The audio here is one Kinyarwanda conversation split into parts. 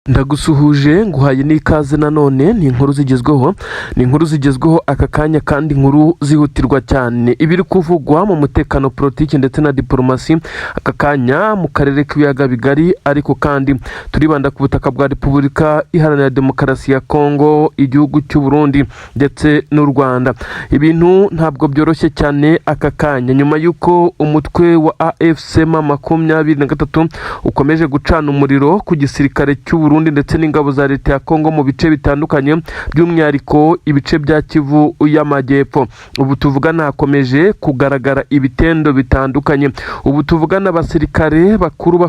Ndagusuhuje nguhaye n'ikaze nanone ni inkuru zigezweho aka kanya kandi inkuru zihutirwa cyane ibiri kuvugwa mu mutekano politiki ndetse na diplomasi aka kanya mu karere k'ibiyaga bigari ariko kandi turibanda ku butaka bwa Repubulika Iharanira Demokarasi ya Kongo, igihugu cy'u Burundi ndetse n'u Rwanda. Ibintu ntabwo byoroshye cyane aka kanya nyuma y'uko umutwe wa AFC M23 ukomeje gucana umuriro ku gisirikare cy'u Burundi ndetse n'ingabo za leta ya Kongo mu bice bitandukanye by'umwihariko ibice bya Kivu y'Amajyepfo. Ubu tuvugana hakomeje kugaragara ibitendo bitandukanye. Ubu tuvugana abasirikare bakuru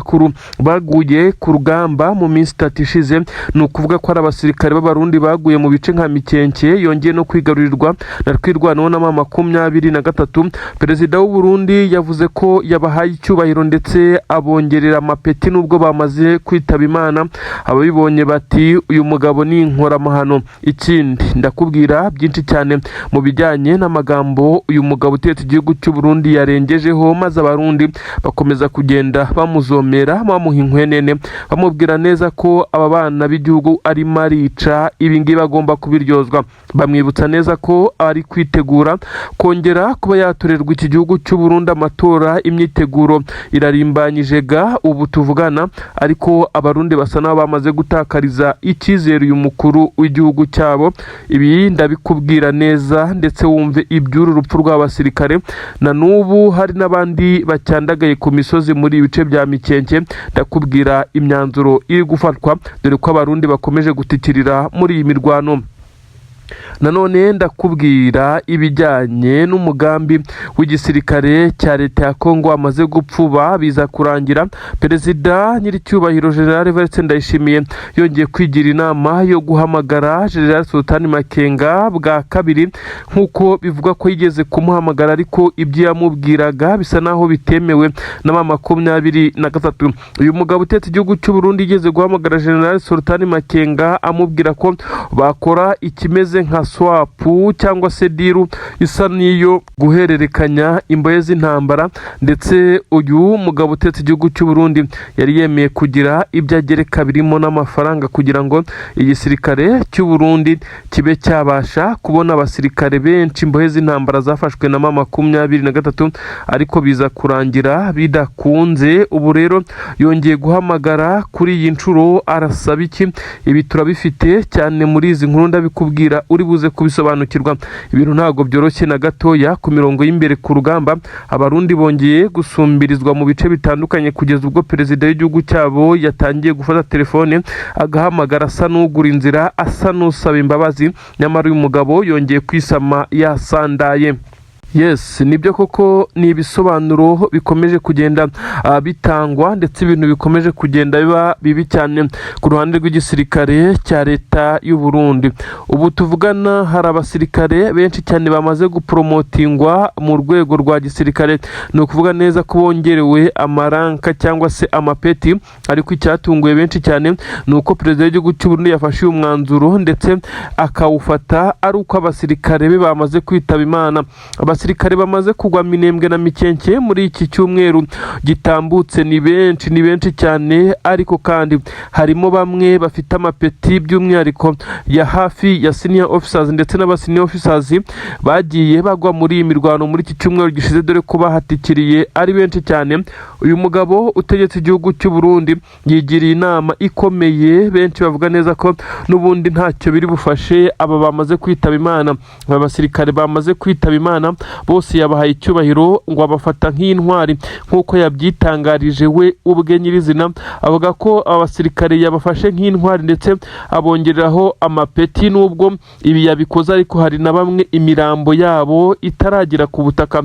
baguye ku rugamba mu minsi 3 ishize, ni ukuvuga ko ari abasirikare b'abarundi baguye mu bice nka Mikenke yongeye no kwigarurirwa na Twirwanaho na M23. Perezida w'u Burundi yavuze ko yabahaye icyubahiro ndetse abongerera amapeti nubwo bamaze kwitaba Imana. Ababibonye bati uyu mugabo ni inkoramahano. Ikindi ndakubwira byinshi cyane mu bijyanye n'amagambo uyu mugabo utetse igihugu cy'u Burundi yarengejeho, maze abarundi bakomeza kugenda bamuzomera bamuha inkwenene bamubwira neza ko aba bana b'igihugu ari marica, ibi ngibi bagomba kubiryozwa. Bamwibutsa neza ko ari kwitegura kongera kuba yatorerwa iki gihugu cy'u Burundi amatora. Imyiteguro irarimbanyije ubu tuvugana, ariko abarundi basa n'abo bamaze gutakariza icyizere uyu mukuru w'igihugu cyabo. Ibi ndabikubwira neza ndetse wumve iby'uru rupfu rw'abasirikare. Na n'ubu hari n'abandi bacyandagaye ku misozi muri ibice bya Mikenke. Ndakubwira imyanzuro iri gufatwa dore ko abarundi bakomeje gutikirira muri iyi mirwano. Nanone ndakubwira ibijyanye n'umugambi w'igisirikare cya leta ya Kongo amaze gupfuba biza kurangira. Perezida nyiricyubahiro General Evariste Ndayishimiye yongeye kwigira inama yo guhamagara General Sultan Makenga bwa kabiri, nk'uko bivuga ko yigeze kumuhamagara ariko ibyo yamubwiraga bisa naho bitemewe na M23. Uyu mugabo utetse igihugu cy'u Burundi yigeze guhamagara General Sultan Makenga amubwira ko bakora ikimeze nka swapu cyangwa se diru isa niyo guhererekanya imbohe z'intambara, ndetse uyu mugabo utetse igihugu cy'u Burundi yari yemeye kugira ibyo agereka birimo n'amafaranga kugira ngo igisirikare cy'u Burundi kibe cyabasha kubona abasirikare benshi. Imbohe z'intambara zafashwe na M23 ariko biza kurangira bidakunze. Ubu rero yongeye guhamagara kuri iyi nshuro arasaba iki? Ibi turabifite cyane muri izi nkuru ndabikubwira uri buze kubisobanukirwa. Ibintu ntabwo byoroshye na gatoya ku mirongo y'imbere ku rugamba. Abarundi bongeye gusumbirizwa mu bice bitandukanye kugeza ubwo perezida w'igihugu cyabo yatangiye gufata telefone agahamagara asa n'ugura inzira, asa n'usaba imbabazi, nyamara uyu mugabo yongeye kwisama yasandaye. Yes, nibyo koko ni ibisobanuro bikomeje kugenda bitangwa ndetse ibintu bikomeje kugenda biba bibi cyane ku ruhande rw'igisirikare cya leta y'u Burundi. Ubu tuvugana hari abasirikare benshi cyane bamaze gupromotingwa mu rwego rwa gisirikare, ni ukuvuga neza ko bongerewe amaranka cyangwa se amapeti. Ariko icyatunguye benshi cyane ni uko perezida w'igihugu cy'u Burundi yafashe uyu mwanzuro ndetse akawufata ari uko abasirikare be bamaze kwitaba Imana. Abasirikare bamaze kugwa Minembwe na Mikenke muri iki cyumweru gitambutse ni benshi cyane, ariko kandi harimo bamwe bafite amapeti by'umwihariko ya hafi ya senior officers ndetse n'abasenior officers bagiye bagwa muri iyi mirwano muri iki cyumweru gishize, dore ko bahatikiriye ari benshi cyane. Uyu mugabo utegetse igihugu cy'u Burundi yigiriye inama ikomeye, benshi bavuga neza ko n'ubundi ntacyo biri bufashe aba bamaze kwitaba Imana. Aba basirikare bamaze kwitaba Imana bose yabahaye icyubahiro ngo abafata nk'intwari nk'uko yabyitangarije we ubwe nyirizina. Avuga ko abasirikare yabafashe nk'intwari ndetse abongereraho amapeti. Nubwo ibi yabikoze ariko hari na bamwe imirambo yabo itaragera ku butaka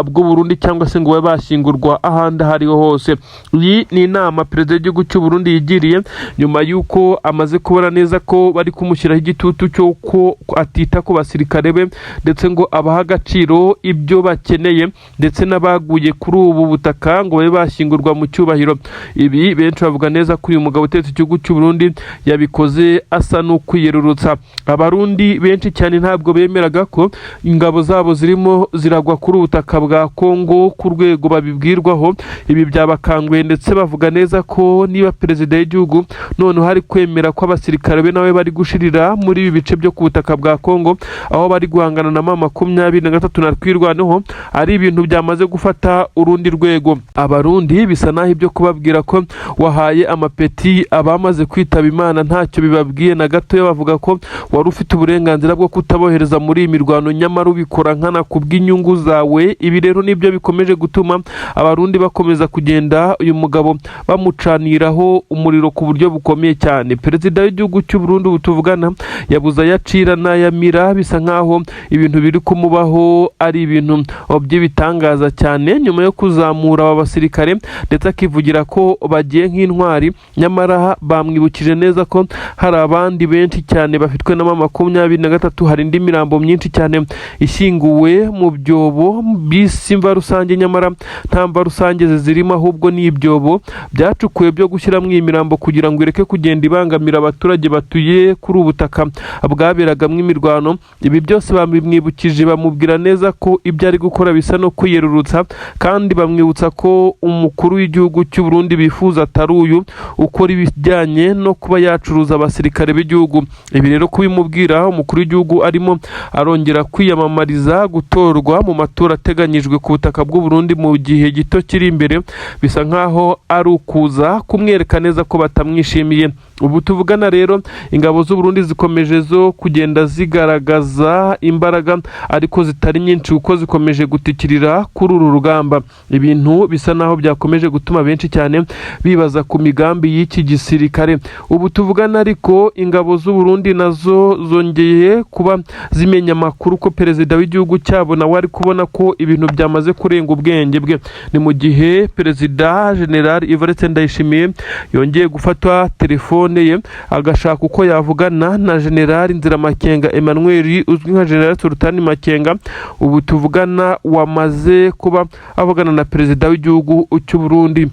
bw'u Burundi cyangwa se ngo babe bashyingurwa ahandi ahariho hose. Iyi ni inama perezida w'igihugu cy'u Burundi yigiriye nyuma y'uko amaze kubona neza ko bari kumushyiraho igitutu cyo ko atita ku basirikare be ndetse ngo abaha agaciro ibyo bakeneye ndetse n'abaguye kuri ubu butaka ngo babe bashyingurwa mu cyubahiro. Ibi benshi bavuga neza ko uyu mugabo utetse igihugu cy'u Burundi yabikoze asa n'ukwiyerurutsa. Abarundi benshi cyane ntabwo bemeraga ko ingabo zabo zirimo ziragwa kuri ubutaka bwa Kongo ku rwego babibwirwaho. Ibi byabakanguye ndetse bavuga neza ko niba perezida w'igihugu none hari kwemera ko abasirikare be nawe bari gushirira muri ibi bice byo ku butaka bwa Kongo aho bari guhangana na M23 na twirwanaho, ari ibintu byamaze gufata urundi rwego. Abarundi bisa naho ibyo kubabwira ko wahaye amapeti abamaze kwitaba Imana ntacyo bibabwiye na gato. Bavuga ko wari ufite uburenganzira bwo kutabohereza muri iyi mirwano nyamara ubikora nkana kubw'inyungu zawe. Ibi rero nibyo bikomeje gutuma abarundi bakomeza kugenda uyu mugabo bamucaniraho umuriro ku buryo bukomeye cyane. Perezida w'igihugu cy'u Burundi butuvugana yabuza yacira n'ayamira, bisa nkaho ibintu biri kumubaho ari ibintu by'ibitangaza cyane nyuma yo kuzamura aba basirikare ndetse akivugira ko bagiye nk'intwari, nyamara bamwibukije neza ko hari abandi benshi cyane bafitwe na M23. Hari indi mirambo myinshi cyane ishyinguwe mu byobo bisi mva rusange, nyamara nta mva rusange zirimo ahubwo ni ibyobo byacukuwe byo gushyiramo iyi mirambo kugira ngo ireke kugenda ibangamira abaturage batuye kuri ubutaka bwaberagamo imirwano. Ibi byose bamwibukije, bamubwira neza ko ibyo ari gukora bisa no kwiyerurutsa, kandi bamwibutsa ko umukuru w'igihugu cy'u Burundi bifuza atari uyu ukora ibijyanye no kuba yacuruza abasirikare b'igihugu. Ibi rero kubimubwira umukuru w'igihugu arimo arongera kwiyamamariza gutorwa mu matora ateganyijwe ku butaka bw'u Burundi mu gihe gito kiri imbere, bisa nkaho ari ukuza kumwereka neza ko batamwishimiye. Ubu tuvugana rero ingabo z'u Burundi zikomeje zo kugenda zigaragaza imbaraga ariko zitari nyinshi kuko zikomeje gutikirira kuri uru rugamba. Ibintu bisa naho byakomeje gutuma benshi cyane bibaza ku migambi y'iki gisirikare. Ubu tuvugana ariko ingabo z'u Burundi nazo zongeye kuba zimenya amakuru ko perezida w'igihugu cyabo nawe ari kubona ko ibintu byamaze kurenga ubwenge bwe. Ni mu gihe perezida General Evariste Ndayishimiye yongeye gufatwa telefone ye agashaka uko yavugana na General Nziramakenga Emmanuel uzwi nka General Sultan Makenga. Ubu tuvugana wamaze kuba avugana na perezida w'igihugu cy'u Burundi.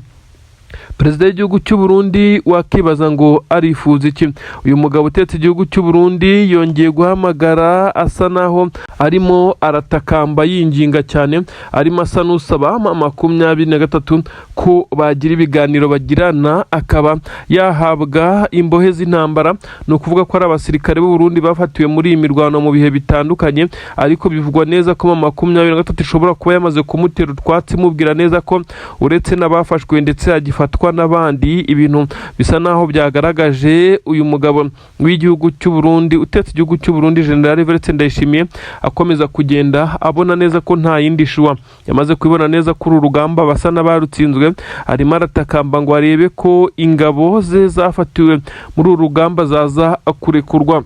Perezida w'igihugu cy'u Burundi wakibaza ngo arifuza iki? Uyu mugabo utetse igihugu cy'u Burundi yongeye guhamagara asa naho arimo aratakamba yinginga cyane, arimo asa n'usaba M23 ko bagira ibiganiro bagirana akaba yahabwa imbohe z'intambara. Ni ukuvuga ko ari abasirikare b'u Burundi bafatiwe muri iyi mirwano mu bihe bitandukanye, ariko bivugwa neza ko M23 ishobora kuba yamaze kumutera utwatsi, mubwira neza ko uretse n'abafashwe ndetse yagifatwa n'abandi. Ibintu bisa naho byagaragaje uyu mugabo w'igihugu cy'u Burundi utetse igihugu cy'u Burundi General Evariste Ndayishimiye akomeza kugenda abona neza ko nta yindi shuwa. Yamaze kubibona neza kuri urugamba basa n'abarutsinzwe, arimo aratakamba ngo arebe ko ingabo ze zafatiwe muri uru rugamba zaza kurekurwa.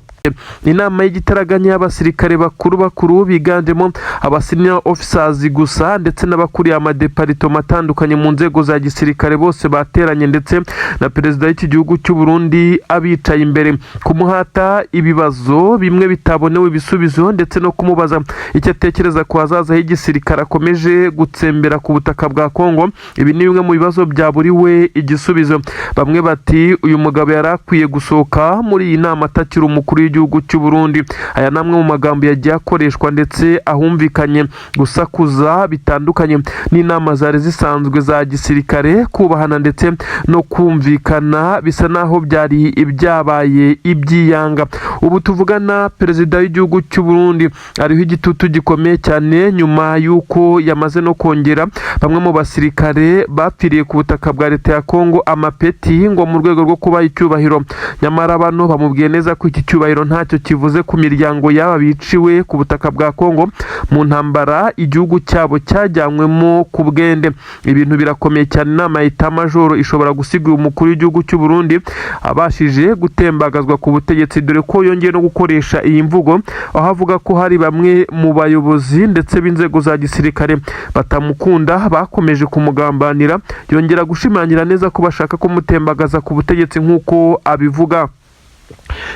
Inama y'igitaraganya y'abasirikare bakuru biganjemo abasenior officers gusa ndetse n'abakuriye amadepartement atandukanye mu nzego za gisirikare bose bateranye, ndetse na perezida w'iki gihugu cy'u Burundi abicaye imbere kumuhata ibibazo bimwe bitabonewe ibisubizo ndetse no kumubaza icyo atekereza ku hazaza h'igisirikare akomeje gutsembera ku butaka bwa Kongo. Ibi ni bimwe mu bibazo byaburiwe igisubizo. Bamwe bati uyu mugabo yari akwiye gusohoka muri iyi nama atakiri umukuru w'igihugu cy'u Burundi. Aya namwe mu magambo yagiye akoreshwa ndetse ahumvikanye gusakuza bitandukanye n'inama zari zisanzwe za gisirikare, kubahana ndetse no kumvikana bisa naho byari ibyabaye ibyiyanga. Ubu tuvugana perezida w'igihugu cy'u Burundi ariho igitutu gikomeye cyane nyuma y'uko yamaze no kongera bamwe mu basirikare bapfiriye ku butaka bwa leta ya Kongo amapeti ngo mu rwego rwo kubaha icyubahiro. Nyamara bano bamubwiye neza ko iki cyubahiro ntacyo kivuze ku miryango y'aba biciwe ku butaka bwa Kongo mu ntambara igihugu cyabo cyajyanywemo ku bwende. Ibintu birakomeye cyane. Inama y'ita majoro ishobora gusiga umukuru w'igihugu cy'u Burundi abashije gutembagazwa ku butegetsi, dore ko yongeye no gukoresha iyi mvugo aho avuga ko hari bamwe mu bayobozi ndetse b'inzego za gisirikare batamukunda bakomeje kumugambanira. Yongera gushimangira neza ko bashaka kumutembagaza ku butegetsi nk'uko abivuga.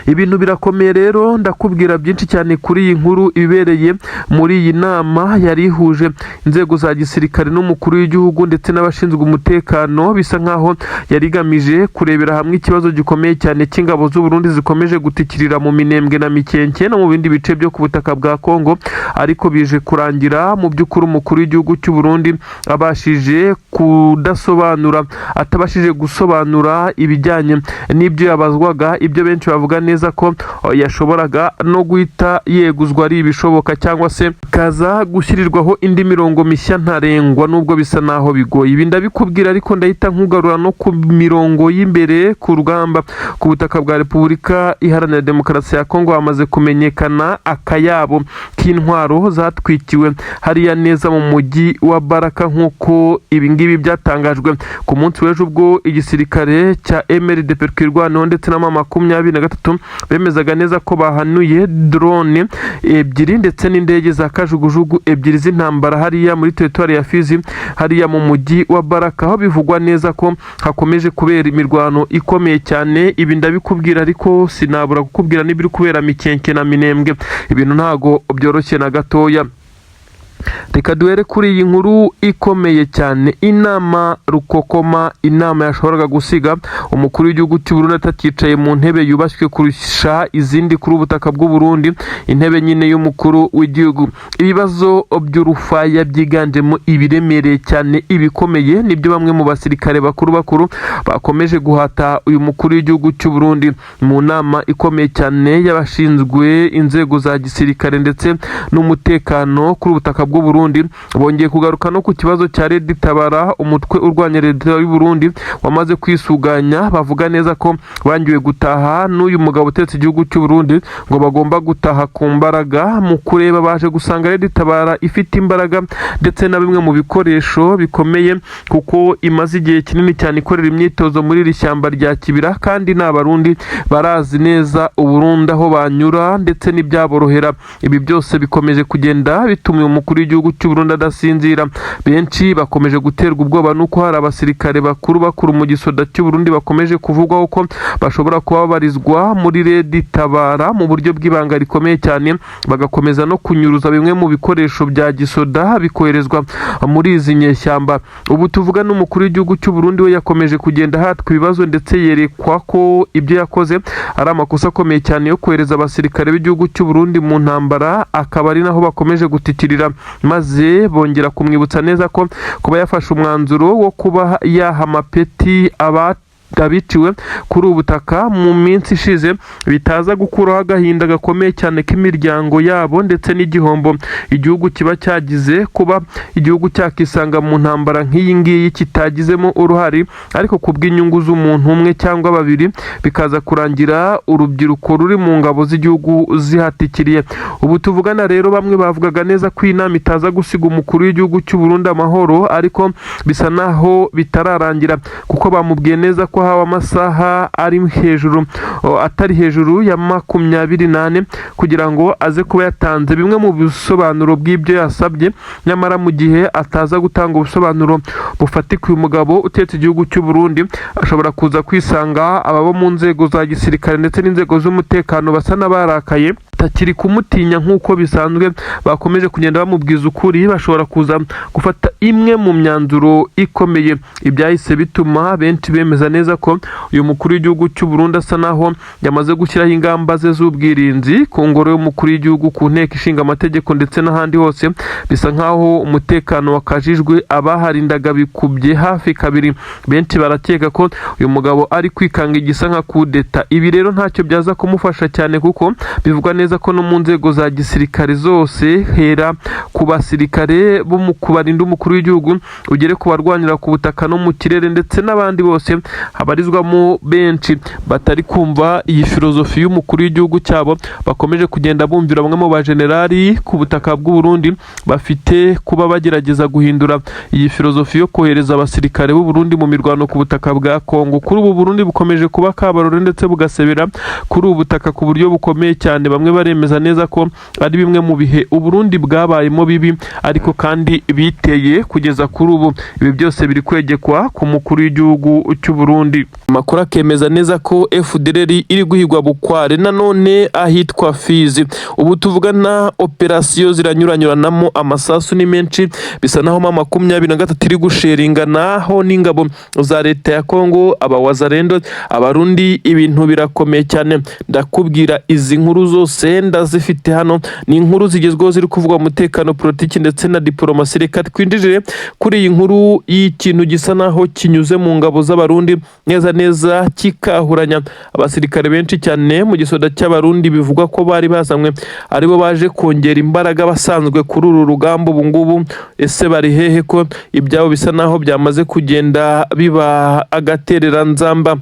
ibintu birakomeye rero, ndakubwira byinshi cyane kuri iyi nkuru ibereye muri iyi nama yari ihuje inzego za gisirikare n'umukuru w'igihugu ndetse n'abashinzwe umutekano, bisa nkaho yari igamije kurebera hamwe ikibazo gikomeye cyane cy'ingabo z'u Burundi zikomeje gutikirira mu Minembwe na Mikenke no mu bindi bice byo ku butaka bwa Kongo, ariko bije kurangira mu by'ukuri umukuru w'igihugu cy'u Burundi atabashije gusobanura ibijyanye n'ibyo yabazwaga, ibyo benshi bavuga neza ko yashoboraga no guhita yeguzwa ari ibishoboka, cyangwa se kaza gushyirirwaho indi mirongo mishya ntarengwa, nubwo bisa naho bigoye. Ibi ndabikubwira, ariko ndahita nkugarura no ku mirongo y'imbere ku rugamba ku butaka bwa Repubulika Iharanira Demokarasi ya Kongo. Hamaze kumenyekana akayabo k'intwaro zatwikiwe hariya neza mu mujyi wa Baraka, nk'uko ibingibi byatangajwe ku munsi w'ejo ubwo igisirikare cya MRDP kirwanaho ndetse na M23 bemezaga neza ko bahanuye drone ebyiri ndetse n'indege za kajugujugu ebyiri z'intambara hariya muri territoire ya Fizi hariya mu mujyi wa Baraka, aho bivugwa neza ko hakomeje kubera imirwano ikomeye cyane. Ibi ndabikubwira, ariko sinabura kukubwira n'ibiri kubera Mikenke na Minembwe, ibintu ntago byoroshye na gatoya. Reka duhere kuri iyi nkuru ikomeye cyane, inama rukokoma, inama yashoboraga gusiga umukuru w'igihugu cy'u Burundi atakicaye mu ntebe yubashywe kurusha izindi kuri ubutaka bw'u Burundi, intebe nyine y'umukuru w'igihugu. Ibibazo by'urufaya byiganjemo ibiremereye cyane, ibikomeye, nibyo bamwe mu basirikare bakuru bakomeje guhata uyu mukuru w'igihugu cy'u Burundi mu nama ikomeye cyane y'abashinzwe inzego za gisirikare ndetse n'umutekano kuri ubutaka bw'u Burundi. Bongeye kugaruka no ku kibazo cya Red Tabara, umutwe urwanya leta y'u Burundi wamaze kwisuganya, bavuga neza ko bangiwe gutaha n'uyu mugabo utetse igihugu cy'u Burundi, ngo bagomba gutaha ku mbaraga. Mu kureba baje gusanga Red Tabara ifite imbaraga ndetse na bimwe mu bikoresho bikomeye, kuko imaze igihe kinini cyane ikorera imyitozo muri iri shyamba rya Kibira, kandi n'abarundi barazi neza u Burundi aho banyura ndetse n'ibyaborohera. Ibi byose bikomeje kugenda bituma umukuru w'igihugu cy'u Burundi adasinzira. Benshi bakomeje guterwa ubwoba nuko hari abasirikare bakuru mu gisoda cy'u Burundi bakomeje kuvugwaho ko bashobora kuba babarizwa muri Red Tabara mu buryo bw'ibanga rikomeye cyane, bagakomeza no kunyuruza bimwe mu bikoresho bya gisoda bikoherezwa muri izi nyeshyamba. Ubu tuvuga n'umukuru w'igihugu cy'u Burundi we yakomeje kugenda hatwa ibibazo ndetse yerekwa ko ibyo yakoze ari amakosa akomeye cyane yo kohereza abasirikare b'igihugu cy'u Burundi mu ntambara, akaba ari naho bakomeje gutikirira, maze bongera kumwibutsa neza ko kuba yafashe umwanzuro wo kuba yaha amapeti abiciwe kuri ubu butaka mu minsi ishize bitaza gukuraho agahinda gakomeye cyane k'imiryango yabo ndetse n'igihombo igihugu kiba cyagize kuba igihugu cyakisanga mu ntambara nk'iyi ngiyi kitagizemo uruhare, ariko kubw'inyungu z'umuntu umwe cyangwa babiri bikaza kurangira urubyiruko ruri mu ngabo z'igihugu zihatikiriye. Ubu tuvugana rero, bamwe bavugaga neza ko inama itaza gusiga umukuru w'igihugu cy'u Burundi amahoro, ariko bisa naho bitararangira, kuko bamubwiye neza ko hawa amasaha atari hejuru ya 28 kugira ngo aze kuba yatanze bimwe mu bisobanuro bw'ibyo yasabye. Nyamara mu gihe ataza gutanga ubusobanuro bufatika, uyu mugabo utetse igihugu cy'u Burundi ashobora kuza kwisanga ababo mu nzego za gisirikare ndetse n'inzego z'umutekano basa n'abarakaye, takiri kumutinya nk'uko bisanzwe, bakomeje kugenda bamubwiza ukuri, bashobora kuza gufata imwe mu myanzuro ikomeye. Ibyahise bituma benshi bemeza neza ko uyu mukuru w'igihugu cy'u Burundi asa naho yamaze gushyiraho ingamba ze z'ubwirinzi ku ngoro y'umukuru w'igihugu, ku nteko ishinga amategeko ndetse n'ahandi hose. Bisa nkaho umutekano wakajijwe, abaharindaga bikubye hafi kabiri. Benshi barakeka ko uyu mugabo ari kwikanga igisa nka kudeta. Ibi rero ntacyo byaza kumufasha cyane, kuko bivugwa neza ko no mu nzego za gisirikare zose, hera ku basirikare bo mu kubarinda umukuru w'igihugu, ugere ku barwanira ku butaka no mu kirere ndetse n'abandi bose, habarizwamo benshi batari kumva iyi filozofi y'umukuru w'igihugu cyabo, bakomeje kugenda bumvira bamwe mu bajenerali ku butaka bw'u Burundi bafite kuba bagerageza guhindura iyi filozofi yo kohereza abasirikare b'u Burundi mu mirwano ku butaka bwa Kongo. Kuri ubu Burundi bukomeje kuba kabarore ndetse bugasebera kuri ubu butaka ku buryo bukomeye cyane, bamwe baremeza neza ko ari bimwe mu bihe Uburundi bwabayemo bibi ariko kandi biteye kugeza kuri ubu. Ibi byose biri kwegekwa ku mukuru w'igihugu cy'u Burundi. Amakuru akemeza neza ko FDLR iri guhigwa bukware nanone ahitwa Fizi. Ubu tuvugana operasiyo ziranyuranyuranamo amasasu ni menshi, bisa naho 23 iri gusheringanaho n'ingabo za leta ya Kongo, abawazarendo, abarundi. Ibintu birakomeye cyane, ndakubwira izi nkuru zose ndazifite hano. Ni inkuru zigezweho ziri kuvuga umutekano, politiki ndetse na diplomasi. Reka twinjire kuri iyi nkuru y'ikintu gisa naho kinyuze mu ngabo z'abarundi neza kikahuranya abasirikare benshi cyane mu gisoda cy'abarundi. Bivugwa ko bari bazanywe aribo baje kongera imbaraga basanzwe kuri uru rugamba. Ubu ngubu ese bari hehe ko ibyabo bisa naho byamaze kugenda biba agaterera nzamba?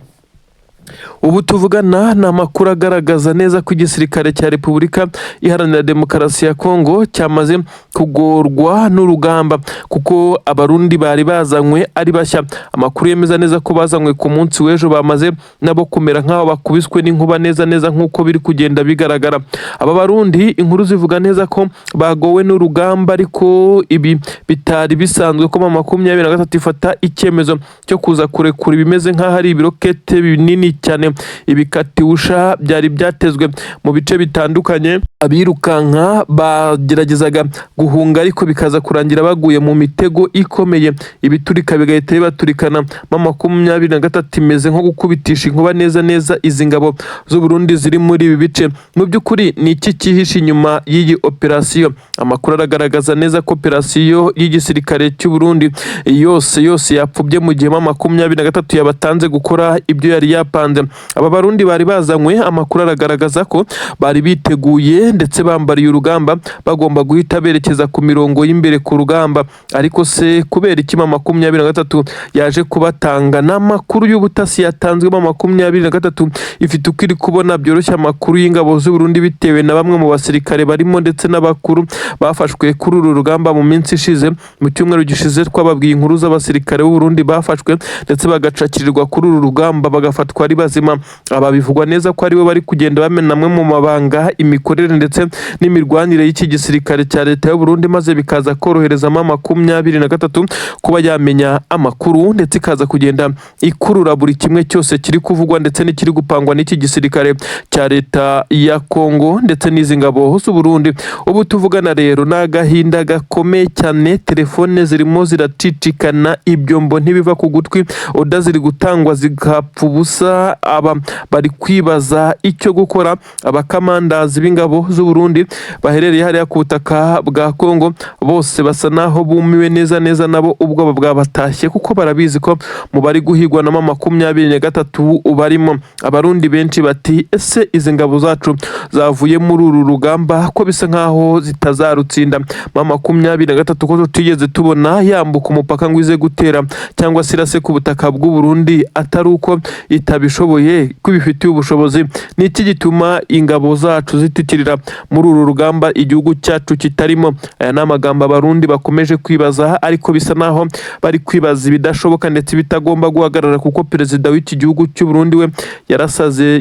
Ubu tuvugana na makuru agaragaza neza ko igisirikare cya Repubulika Iharanira Demokarasi ya Kongo cyamaze kugorwa n'urugamba kuko abarundi bari bazanywe ari bashya. Amakuru yemeza neza ko bazanywe ku munsi w'ejo bamaze nabo kumera nk'aho bakubiswe n'inkuba neza nk'uko biri kugenda bigaragara. Aba barundi inkuru zivuga neza ko bagowe n'urugamba, ariko ibi bitari bisanzwe ko 23 ifata icyemezo cyo kuza kurekura ibimeze nk'aho ari ibirokete binini cyane ibikatiwusha byari byatezwe mu bice bitandukanye. Abirukanka bageragezaga guhunga ariko bikaza kurangira baguye mu mitego ikomeye, ibiturika bigahita bibaturikana. 23 imeze nko gukubitisha inkuba neza izi ngabo z'u Burundi ziri muri ibi bice. Mu by'ukuri ni iki cyihishe inyuma y'iyi operasiyo? Amakuru aragaragaza neza ko operasiyo y'igisirikare cy'u Burundi yose yapfubye mu gihe 23 yabatanze gukora ibyo yari yapanze. Aba barundi bari bazanywe, amakuru aragaragaza ko bari biteguye ndetse bambariye urugamba, bagomba guhita berekeza ku mirongo y'imbere ku rugamba. Ariko se kubera iki 23 yaje kubatanga? N'amakuru y'ubutasi yatanzwe 23 ifite uko iri kubona byoroshye amakuru y'ingabo z'u Burundi bitewe na bamwe mu basirikare barimo ndetse n'abakuru bafashwe kuri uru rugamba mu minsi ishize. Mu cyumweru gishize twababwiye inkuru z'abasirikare b'u Burundi bafashwe ndetse bagacakirirwa kuri uru rugamba bagafatwa ari bazima. Aba bivugwa neza ko aribo bari kugenda bamena amwe mu mabanga, imikorere ndetse n'imirwanire y'iki gisirikare cya leta y'u Burundi, maze bikaza korohereza 23 kuba yamenya amakuru ndetse ikaza kugenda ikurura buri kimwe cyose kiri kuvugwa ndetse n'ikiri gupangwa n'iki gisirikare cya leta ya Kongo ndetse n'izi ngabo z'u Burundi. Ubu tuvugana rero n'agahinda gakomeye cyane, telefone zirimo ziracicikana, ibyombo ntibiva ku gutwi, oda ziri gutangwa zigapfa ubusa. Aba bari kwibaza icyo gukora. Abakamandazi b'ingabo z'u Burundi baherereye hariya ku butaka bwa Kongo bose basa naho bumiwe neza nabo ubwoba bwabatashye, kuko barabizi ko mu bari guhigwa na 23 ubarimo. Abarundi benshi bati ese izi ngabo zacu zavuye muri uru rugamba ko bisa nkaho zitazarutsinda? 23 ko tutigeze tubona yambuka umupaka ngo ize gutera cyangwa sirase ku butaka bw'u Burundi atari uko itabishoboye, ko bifitiye ubushobozi. Ni iki gituma ingabo zacu zitikirira muri uru rugamba igihugu cyacu kitarimo? Aya ni amagambo abarundi bakomeje kwibaza, ariko bisa naho bari kwibaza ibidashoboka ndetse bitagomba guhagarara, kuko perezida w'iki gihugu cy'u Burundi we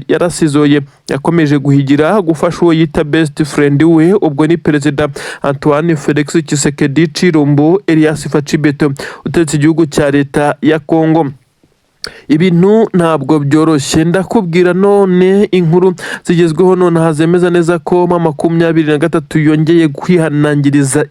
yarasizoye, yakomeje guhigira gufasha uwo yita best friend we, ubwo ni perezida Antoine Felix Tshisekedi Chilombo Elias Fachibeto utegetse igihugu cya leta ya Kongo. Ibintu ntabwo byoroshye, ndakubwira none inkuru zigezweho none hazemeza neza ko 23 yongeye kwihanangiriza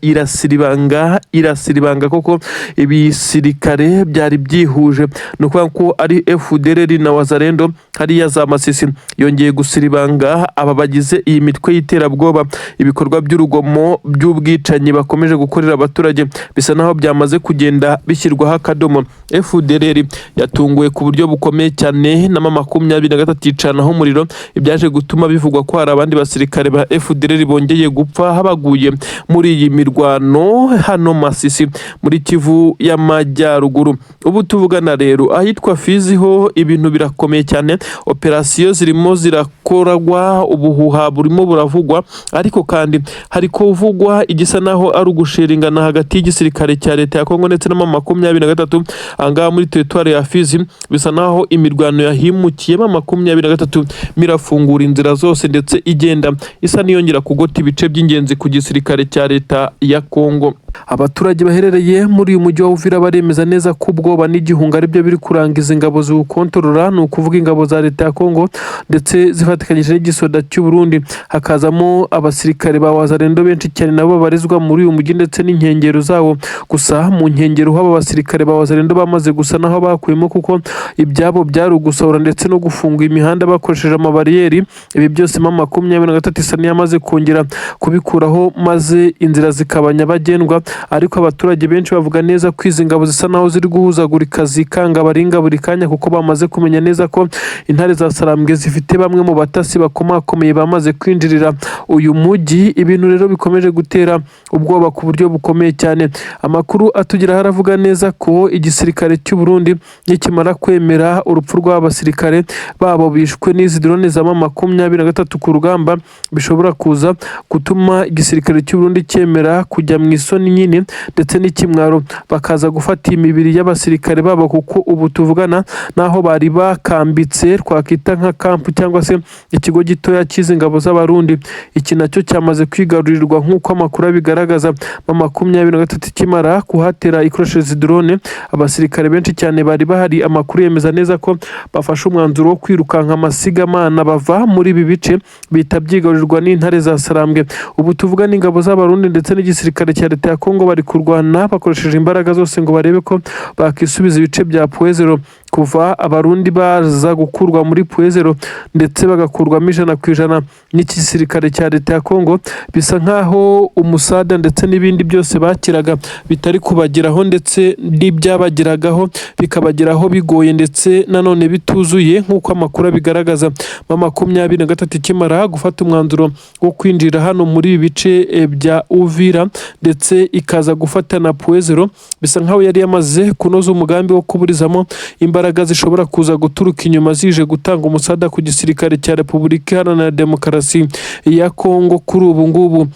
irasiribanga koko ibisirikare byari byihuje. No kuvuga ko ari FDLR na Wazalendo hariya za Masisi yongeye gusiribanga aba bagize iyi mitwe y'iterabwoba. Ibikorwa by'urugomo by'ubwicanyi bakomeje gukorera abaturage bisa naho byamaze kugenda bishyirwaho akadomo. FDLR yatunguwe ku buryo bukomeye cyane na 23 yicanaho umuriro, ibyaje gutuma bivugwa ko hari abandi basirikare ba FDLR bongeye gupfa habaguye muri iyi mirwano hano Masisi muri Kivu y'Amajyaruguru. Ubu tuvugana rero ahitwa Fizi ho ibintu birakomeye cyane, operasiyo zirimo zirakorwa, ubuhuha burimo buravugwa, ariko kandi hari kuvugwa igisa naho ari ugusheringana hagati y'igisirikare cya leta ya Kongo ndetse na 23 angaha muri territoire ya Fizi. bisa naho imirwano yahimukiye M23 mirafungura inzira zose ndetse igenda isa niyongera kugota ibice by'ingenzi ku gisirikare cya leta ya Kongo. Abaturage baherereye muri uyu mujyi wa Uvira baremeza neza ko ubwoba n'igihunga ari byo biri kurangiza ingabo z'ukontorora, ni ukuvuga ingabo za leta ya Kongo ndetse zifatikanyije n'igisoda cy'u Burundi, hakazamo abasirikare ba Wazalendo benshi cyane nabo barizwa muri uyu mujyi ndetse n'inkengero zawo. Gusa mu nkengero haba abasirikare ba Wazalendo bamaze gusa naho bakuyemo kuko ibyabo byari ugusahura ndetse no gufunga imihanda bakoresheje amabariyeri. Ibi byose M23 isa n'iyamaze kongera kubikuraho maze inzira zikaba nyabagendwa, ariko abaturage benshi bavuga neza ko izi ngabo zisa naho ziri guhuzagurika zikanga baringa buri kanya kuko bamaze kumenya neza ko intare za Sarambwe zifite bamwe mu batasi bakomakomeye bamaze kwinjirira uyu mujyi. Ibintu rero bikomeje gutera ubwoba ku buryo bukomeye cyane. Amakuru atugira haravuga neza ko igisirikare cy'u Burundi nikimara kwemera urupfu rw'abasirikare babo bishwe n'izi drone za M23 ku rugamba, bishobora kuza gutuma igisirikare cy'u Burundi cyemera kujya mu isoni nyine ndetse n'ikimwaro bakaza gufata imibiri y'abasirikare babo, kuko ubu tuvugana naho bari bakambitse twakita nka kampu cyangwa se ikigo gitoya cy'izi ngabo z'abarundi. Iki nacyo cyamaze kwigarurirwa nk'uko amakuru abigaragaza. M23 kimara kuhatera ikoresheje drone, abasirikare benshi cyane bari bahari. Amakuru yemeza neza ko bafashe umwanzuro wo kwirukanka amasigamana bava muri ibi bice bita byigarurirwa n'intare za Sarambwe. Ubu tuvuga n'ingabo z'abarundi ndetse n'igisirikare cya leta ya Kongo bari kurwana bakoresheje imbaraga zose ngo barebe ko bakisubiza ibice bya Puezero. Kuva abarundi baza gukurwa muri Puezero ndetse bagakurwamo 100% n'iki gisirikare cya leta ya Kongo, bisa nkaho umusada ndetse n'ibindi byose bakiraga bitari kubageraho ndetse n'ibyabagiragaho bikabageraho bigoye ndetse nanone bituzuye nk'uko amakuru abigaragaza. M23 kimara gufata umwanzuro wo kwinjira hano muri ibi bice bya Uvira ndetse ikaza gufata na Puezero, bisa nkaho yari yamaze kunoza umugambi wo kuburizamo imbaraga zishobora kuza guturuka inyuma zije gutanga umusada ku gisirikare cya Repubulika Iharanira Demokarasi ya Kongo. Kuri ubu ngubu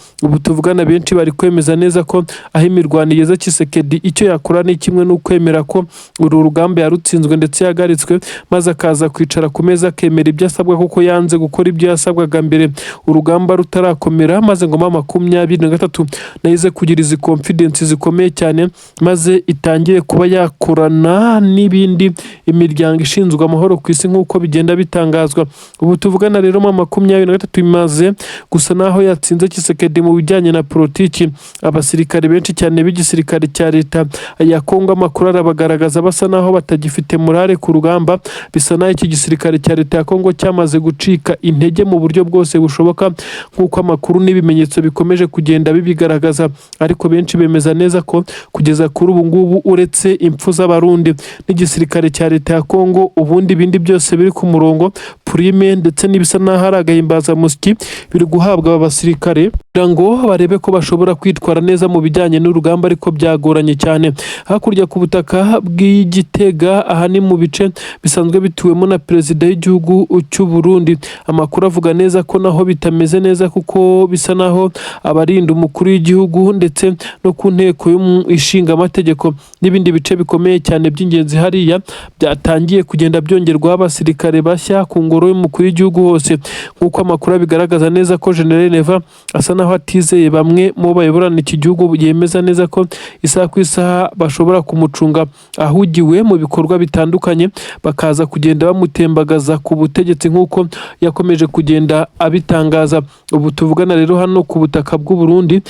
tuvugana benshi bari kwemeza neza ko aho imirwano igeze Tshisekedi icyo yakora ni kimwe n'ukwemera ko uru rugamba yarutsinzwe ndetse yagaritswe, maze akaza kwicara ku meza akemera ibyo asabwa kuko yanze gukora ibyo yasabwaga mbere urugamba rutarakomera, maze ngo M23 nayize kugira izi confidence zikomeye cyane maze itangiye kuba yakorana n'ibindi imiryango ishinzwe amahoro ku isi nk'uko bigenda bitangazwa. Ubu tuvugana rero M23 imaze gusa naho yatsinze Tshisekedi mu bijyanye na politiki. Abasirikare benshi cyane b'igisirikare cya leta ya Kongo amakuru arabagaragaza basa naho batagifite morale ku rugamba, bisa naho iki gisirikare cya leta ya Kongo cyamaze gucika intege mu buryo bwose bushoboka nk'uko amakuru n'ibimenyetso bikomeje kugenda bibigaragaza. Ariko benshi bemeza neza ko kugeza kuri ubu ngubu uretse impfu z'abarundi n'igisirikare cya leta ya Kongo, ubundi bindi byose biri ku murongo prime ndetse n'ibisa naho ari agahimbaza musiki biri guhabwa aba basirikare kugira ngo barebe ko bashobora kwitwara neza mu bijyanye n'urugamba, ariko byagoranye cyane. Hakurya ku butaka bw'Igitega, aha ni mu bice bisanzwe bituwemo na perezida w'igihugu cy'u Burundi, amakuru avuga neza ko naho bitameze neza kuko bisa naho abarinda umukuru w'igihugu ndetse no ku nteko y'ishinga amategeko n'ibindi bice bikomeye cyane by'ingenzi hariya byatangiye kugenda byongerwaho abasirikare bashya ku ngoro y'umukuru w'igihugu hose, nk'uko amakuru abigaragaza neza ko General Neva asa naho atizeye bamwe mu bayoborana iki gihugu, yemeza neza ko isaha ku isaha bashobora kumucunga ahugiwe mu bikorwa bitandukanye bakaza kugenda bamutembagaza ku butegetsi nk'uko yakomeje kugenda abitangaza. Ubu tuvugana rero hano ku butaka bw'u Burundi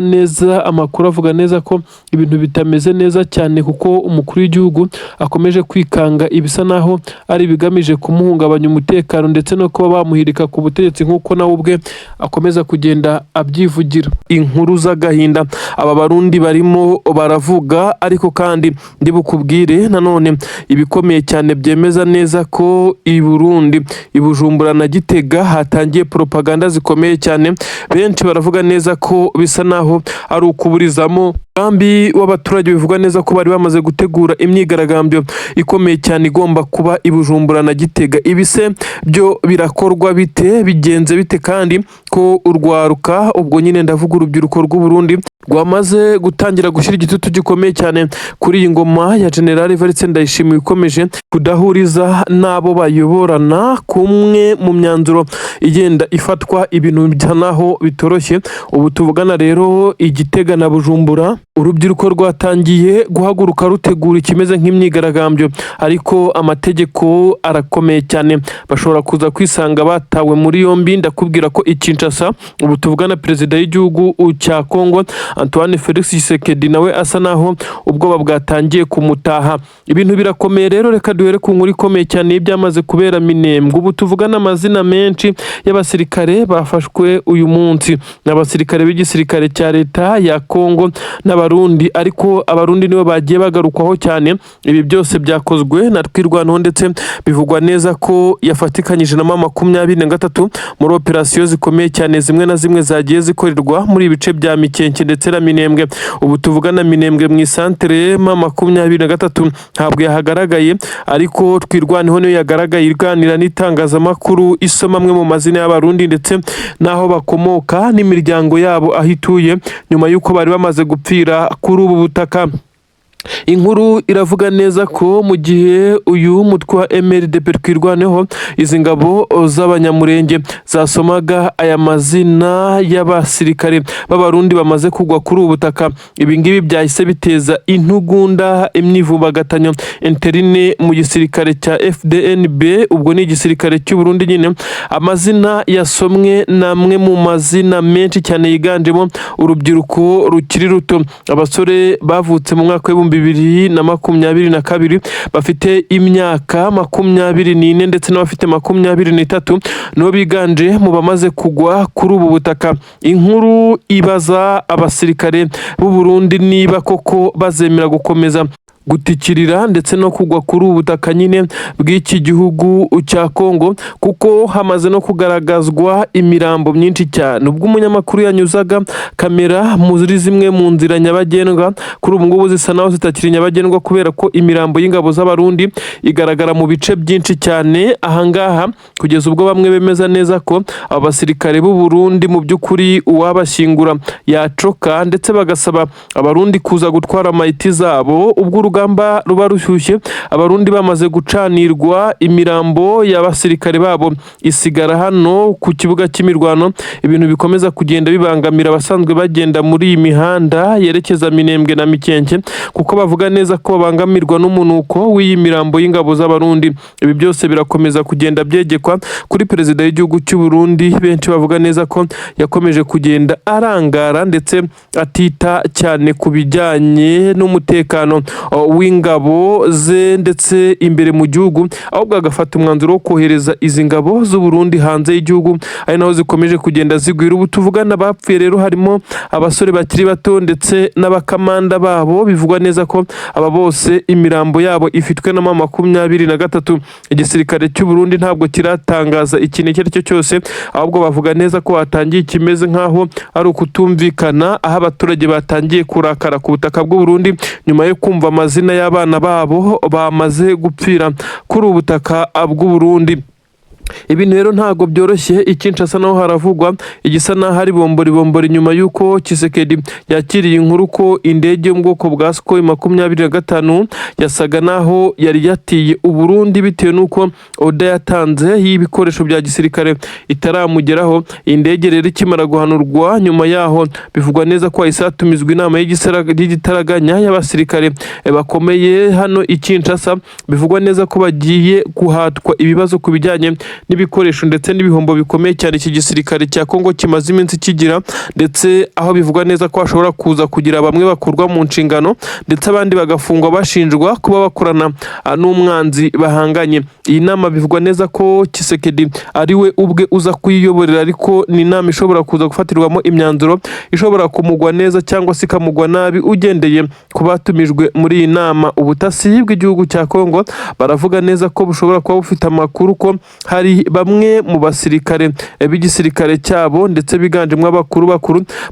neza amakuru avuga neza ko ibintu bitameze neza cyane kuko umukuru w'igihugu akomeje kwikanga ibisa naho ari bigamije kumuhungabanya umutekano ndetse no kuba bamuhirika ku butegetsi nk'uko nawe ubwe akomeza kugenda abyivugira. Inkuru z'agahinda aba barundi barimo baravuga, ariko kandi ndibukubwire nanone ibikomeye cyane byemeza neza ko i Burundi, i Bujumbura na Gitega hatangiye propaganda zikomeye cyane. Benshi baravuga neza ko bisa naho ari ukuburizamo umugambi w'abaturage, bivuga neza ko bari bamaze gutegura imyigaragambyo ikomeye cyane igomba kuba i Bujumbura na Gitega. Ibise byo birakorwa bite, bigenze bite kandi ko urwaruka, ubwo nyine ndavuga urubyiruko rw'u Burundi, rwamaze gutangira gushyira igitutu gikomeye cyane kuri iyi ngoma ya General Evariste Ndayishimiye ikomeje kudahuriza n'abo bayoborana kumwe mu myanzuro igenda ifatwa ibintu bisa naho bitoroshye. Ubu tuvugana rero Igitega na Bujumbura urubyiruko rwatangiye guhaguruka rutegura ikimeze nk'imyigaragambyo, ariko amategeko arakomeye cyane, bashobora kuza kwisanga batawe muri yombi. Ndakubwira ko Kinshasa ubu tuvugana perezida w'igihugu cya Kongo Antoine Felix Tshisekedi nawe asa naho ubwoba bwatangiye kumutaha. Ibintu birakomeye rero, reka duhere ku nkuru ikomeye cyane ibyamaze kubera Minembwe. Ubu tuvugana amazina menshi y'abasirikare bafashwe uyu munsi, n'abasirikare b'igisirikare cya leta ya Kongo n'abarundi, ariko abarundi nibo bagiye bagarukwaho cyane. Ibi byose byakozwe na Twirwanaho ndetse bivugwa neza ko yafatikanyije na M23 muri operasiyo zikomeye cyane zimwe na zimwe zagiye zikorerwa muri ibice bya Mikenke ndetse na Minembwe. Ubu tuvugana Minembwe mu isantere M23 ntabwo yahagaragaye, ariko Twirwanaho niyo yagaragaye irwanira n'itangazamakuru isoma amwe mu mazina y'abarundi ndetse n'aho bakomoka n'imiryango yabo ahituye nyuma y'uko bari bamaze gupfira kuri ubu butaka. Inkuru iravuga neza ko mu gihe uyu mutwe wa MRDP Twirwaneho izi ngabo z'abanyamurenge zasomaga aya mazina y'abasirikare b'abarundi bamaze kugwa kuri ubu butaka, ibi ngibi byahise biteza intugunda imyivumbagatanyo interine mu gisirikare cya FDNB. ubwo ni igisirikare cy'u Burundi nyine. Amazina yasomwe namwe mu mazina menshi cyane yiganjemo urubyiruko rukiri ruto, abasore bavutse mu mwaka wa 2022 bafite imyaka 24 ndetse n'abafite 23 no biganje mu bamaze kugwa kuri ubu butaka. Inkuru ibaza abasirikare b'u Burundi niba koko bazemera gukomeza gutikirira ndetse no kugwa kuri ubu butaka nyine bw'iki gihugu cya Kongo, kuko hamaze no kugaragazwa imirambo myinshi cyane. Ubwo umunyamakuru yanyuzaga kamera muri zimwe mu nzira nyabagendwa, kuri ubu ngubu zisa naho zitakiri nyabagendwa kubera ko imirambo y'ingabo z'abarundi igaragara mu bice byinshi cyane ahangaha, kugeza ubwo bamwe bemeza neza ko abasirikare b'u Burundi mu by'ukuri uwabashyingura yacoka, ndetse bagasaba abarundi kuza gutwara amayiti zabo. Ubwo urugamba ruba rushyushye, abarundi bamaze gucanirwa, imirambo y'abasirikare babo isigara hano ku kibuga cy'imirwano. Ibintu bikomeza kugenda bibangamira abasanzwe bagenda muri iyi mihanda yerekeza Minembwe na Mikenke, kuko bavuga neza ko babangamirwa n'umunuko w'iyi mirambo y'ingabo z'abarundi. Ibi byose birakomeza kugenda byegekwa kuri perezida w'igihugu cy'u Burundi. Benshi bavuga neza ko yakomeje kugenda arangara ndetse atita cyane ku bijyanye n'umutekano w'ingabo ze ndetse imbere mu gihugu, ahubwo agafata umwanzuro wo kohereza izi ngabo z'u Burundi hanze y'igihugu, ari naho zikomeje kugenda zigwira. Ubu tuvugana bapfuye rero harimo abasore bakiri bato ndetse n'abakamanda babo. Bivugwa neza ko aba bose imirambo yabo ifitwe na M23. Igisirikare cy'u Burundi ntabwo kiratangaza ikintu icyo ari cyo cyose, ahubwo bavuga neza ko hatangiye kimeze nkaho ari ukutumvikana, aho abaturage batangiye kurakara ku butaka bw'u Burundi nyuma yo kumva amazina y'abana babo bamaze gupfira kuri ubu butaka bw'u Burundi. Ibintu rero ntago byoroshye. Kinshasa naho haravugwa igisa naho ari bombori nyuma y'uko Tshisekedi yakiriye inkuru ko indege yo mu bwoko bwa Sukhoi 25 yasaga naho yari yatiye u Burundi bitewe n'uko oda yatanze y'ibikoresho bya gisirikare itaramugeraho. Indege rero ikimara guhanurwa nyuma yaho bivugwa neza ko isatumizwa inama y'igitaraganya y'abasirikare bakomeye hano Kinshasa. Bivugwa neza ko bagiye guhatwa ibibazo ku bijyanye n'ibikoresho ndetse n'ibihombo bikomeye cyane iki gisirikare cya Kongo kimaze iminsi kigira, ndetse aho bivugwa neza ko hashobora kuza kugira bamwe bakurwa mu nshingano ndetse abandi bagafungwa bashinjwa kuba bakorana n'umwanzi bahanganye. Iyi nama bivugwa neza ko Tshisekedi ari we ubwe uza kuyiyoborera, ariko ni inama ishobora kuza gufatirwamo imyanzuro ishobora kumugwa neza cyangwa se ikamugwa nabi ugendeye ku batumijwe muri iyi nama. Ubutasi bw'igihugu cya Kongo baravuga neza ko bushobora kuba bufite amakuru ko hari bamwe mu basirikare b'igisirikare cyabo ndetse biganjemo bakuru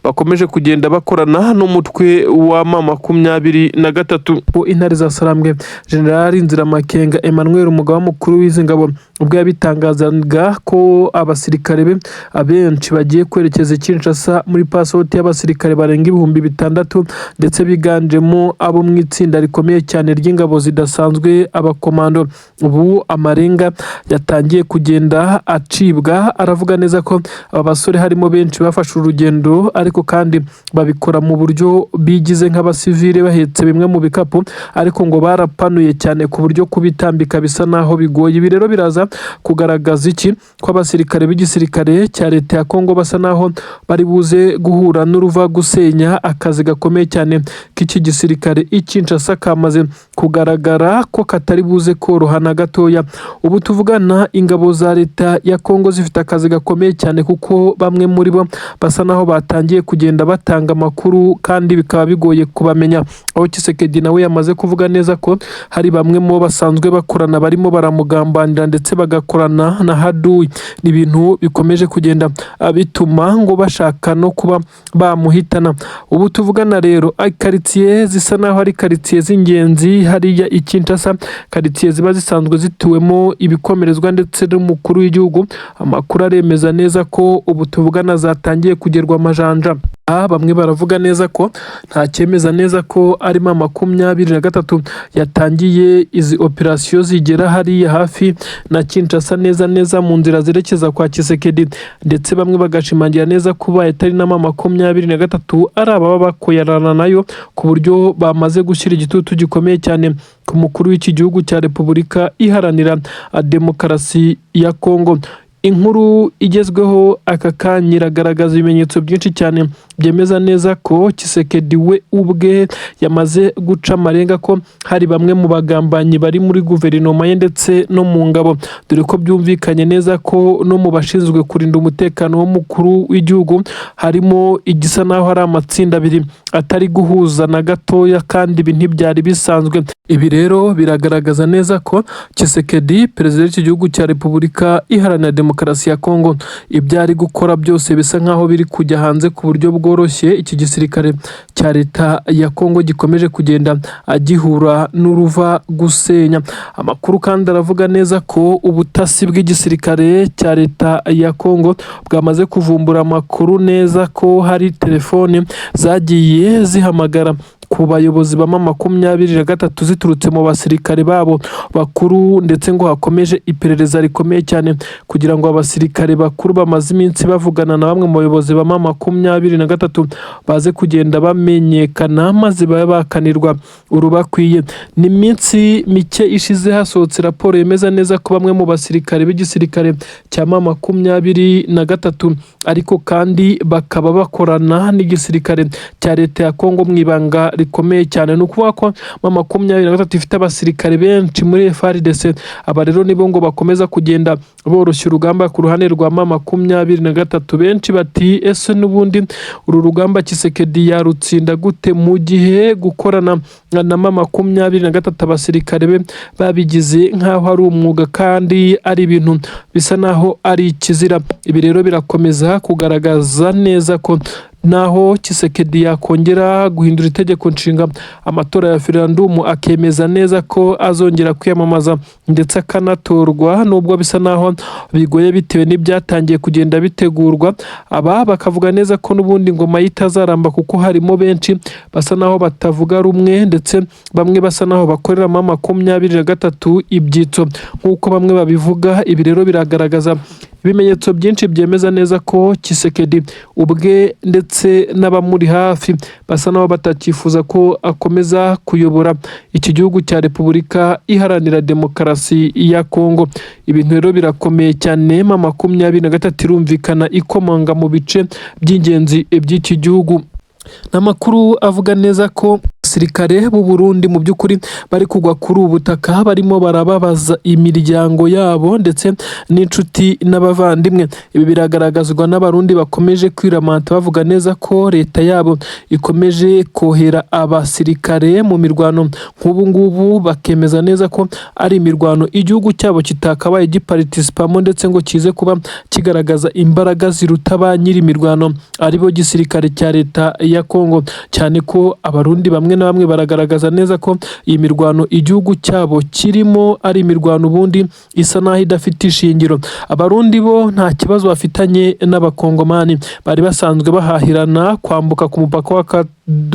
bakomeje kugenda bakorana n'umutwe wa M23. Intare za Sarambwe General Nziramakenga Emmanuel umugaba mukuru w'izi ngabo ubwo yabitangazaga ko abasirikare be abenshi bagiye kwerekeza Kinshasa muri pasipoti y'abasirikare barenga 6,000 ndetse biganjemo abo mu itsinda rikomeye cyane ry'ingabo zidasanzwe abakomando. Ubu amarenga yatangiye kugenda acibwa, aravuga neza ko aba basore harimo benshi bafashe urugendo ariko kandi babikora mu buryo bigize nk'abasivile bahetse bimwe mu bikapu, ariko ngo barapanuye cyane ku buryo kubitambika bisa naho bigoye. Ibi rero biraza kugaragaza iki? Ko abasirikare b'igisirikare cya leta ya Kongo basa naho bari buze guhura n'uruva gusenya akazi gakomeye cyane k'iki gisirikare Kinshasa kamaze kugaragara ko katari buze koroha na gatoya. Ubu tuvugana ingabo za leta ya Kongo zifite akazi gakomeye cyane kuko bamwe muri bo basa naho batangiye kugenda batanga amakuru kandi bikaba bigoye kubamenya, aho Tshisekedi nawe yamaze kuvuga neza ko hari bamwe mu basanzwe bakorana barimo baramugambanira ndetse bagakorana na Haduyi. Ni ibintu bikomeje kugenda bituma ngo bashaka no kuba bamuhitana. Ubu tuvugana rero karitsiye zisa naho ari karitsiye z'ingenzi hariya Kinshasa, karitsiye ziba zisanzwe zituwemo ibikomerezwa ndetse n'umukuru w'igihugu. Amakuru aremeza neza ko ubu tuvugana zatangiye kugerwa amajanja. Bamwe baravuga neza ko nta cyemeza neza ko arimo 23 yatangiye izi operasiyo zigera hariya hafi na Kinshasa neza mu nzira zerekeza kwa Tshisekedi, ndetse bamwe bagashimangira neza ko bayatari na 23 ari ababa bakoyarana nayo ku buryo bamaze gushyira igitutu gikomeye cyane ku mukuru w'iki gihugu cya Repubulika Iharanira Demokarasi ya Kongo. Inkuru igezweho aka kanya iragaragaza ibimenyetso byinshi cyane byemeza neza ko Tshisekedi we ubwe yamaze guca amarenga ko hari bamwe mu bagambanyi bari muri guverinoma ye ndetse no mu ngabo, dore ko byumvikanye neza ko no mu bashinzwe kurinda umutekano w'umukuru w'igihugu harimo igisa naho hari amatsinda abiri atari guhuza na gatoya, kandi ibi ntibyari bisanzwe. Ibi rero biragaragaza neza ko Tshisekedi, perezida w'iki gihugu cya Repubulika Iharanira Demokarasi ya Kongo, ibyo ari gukora byose bisa nkaho biri kujya hanze ku buryo bworoshye. Iki gisirikare cya leta ya Kongo gikomeje kugenda agihura n'uruva gusenya. Amakuru kandi aravuga neza ko ubutasi bw'igisirikare cya leta ya Kongo bwamaze kuvumbura amakuru neza ko hari telefone zagiye zihamagara ku bayobozi ba 23 ziturutse mu basirikare babo bakuru, ndetse ngo hakomeje iperereza rikomeye cyane kugira ngo abasirikare bakuru bamaze iminsi bavugana na bamwe mu bayobozi ba 23 baze kugenda bamenyekana maze babe bakanirwa urubakwiye. Ni iminsi mike ishize hasohotse raporo yemeza neza ko bamwe mu basirikare b'igisirikare cya 23 ariko kandi bakaba bakorana n'igisirikare cya leta ya Kongo mu ibanga rikomeye cyane. Ni ukuvuga ko 23 ifite abasirikare benshi muri FARDC. Aba rero nibo ngo bakomeza kugenda boroshya urugamba ku ruhande rwa 23. Benshi bati ese n'ubundi uru rugamba Tshisekedi yarutsinda gute mu gihe gukorana na 23 abasirikare be babigize nkaho ari umwuga kandi ari ibintu bisa naho ari ikizira. Ibi rero birakomeza kugaragaza neza ko naho Tshisekedi yakongera guhindura itegeko nshinga amatora ya referendum akemeza neza ko azongera kwiyamamaza ndetse akanatorwa, nubwo bisa naho bigoye bitewe n'ibyatangiye kugenda bitegurwa. Aba bakavuga neza ko n'ubundi ngoma yitazaramba kuko harimo benshi basa naho batavuga rumwe, ndetse bamwe basa naho bakorera 23 ibyitso nk'uko bamwe babivuga. Ibi rero biragaragaza ibimenyetso byinshi byemeza neza ko Tshisekedi ubwe ndetse n'abamuri hafi basa naho batakifuza ko akomeza kuyobora iki gihugu cya Repubulika Iharanira Demokarasi ya Kongo. Ibintu rero birakomeye cyane. 23 irumvikana ikomanga mu bice by'ingenzi by'iki gihugu. N'amakuru avuga neza ko abasirikare b'u Burundi mu by'ukuri bari kugwa kuri ubutaka barimo barababaza imiryango yabo ndetse n'inshuti n'abavandimwe. Ibi biragaragazwa n'abarundi bakomeje kwiramanta bavuga neza ko leta yabo ikomeje kohera abasirikare mu mirwano nk'ubu ngubu, bakemeza neza ko ari imirwano igihugu cyabo kitakabaye giparticipamo ndetse ngo kize kuba kigaragaza imbaraga ziruta ba nyiri imirwano aribo gisirikare cya leta ya Kongo, cyane ko abarundi bamwe bamwe na bamwe baragaragaza neza ko iyi mirwano igihugu cyabo kirimo ari imirwano ubundi isa naho idafite ishingiro. Abarundi bo nta kibazo bafitanye n'abakongomani, bari basanzwe bahahirana kwambuka ku mupaka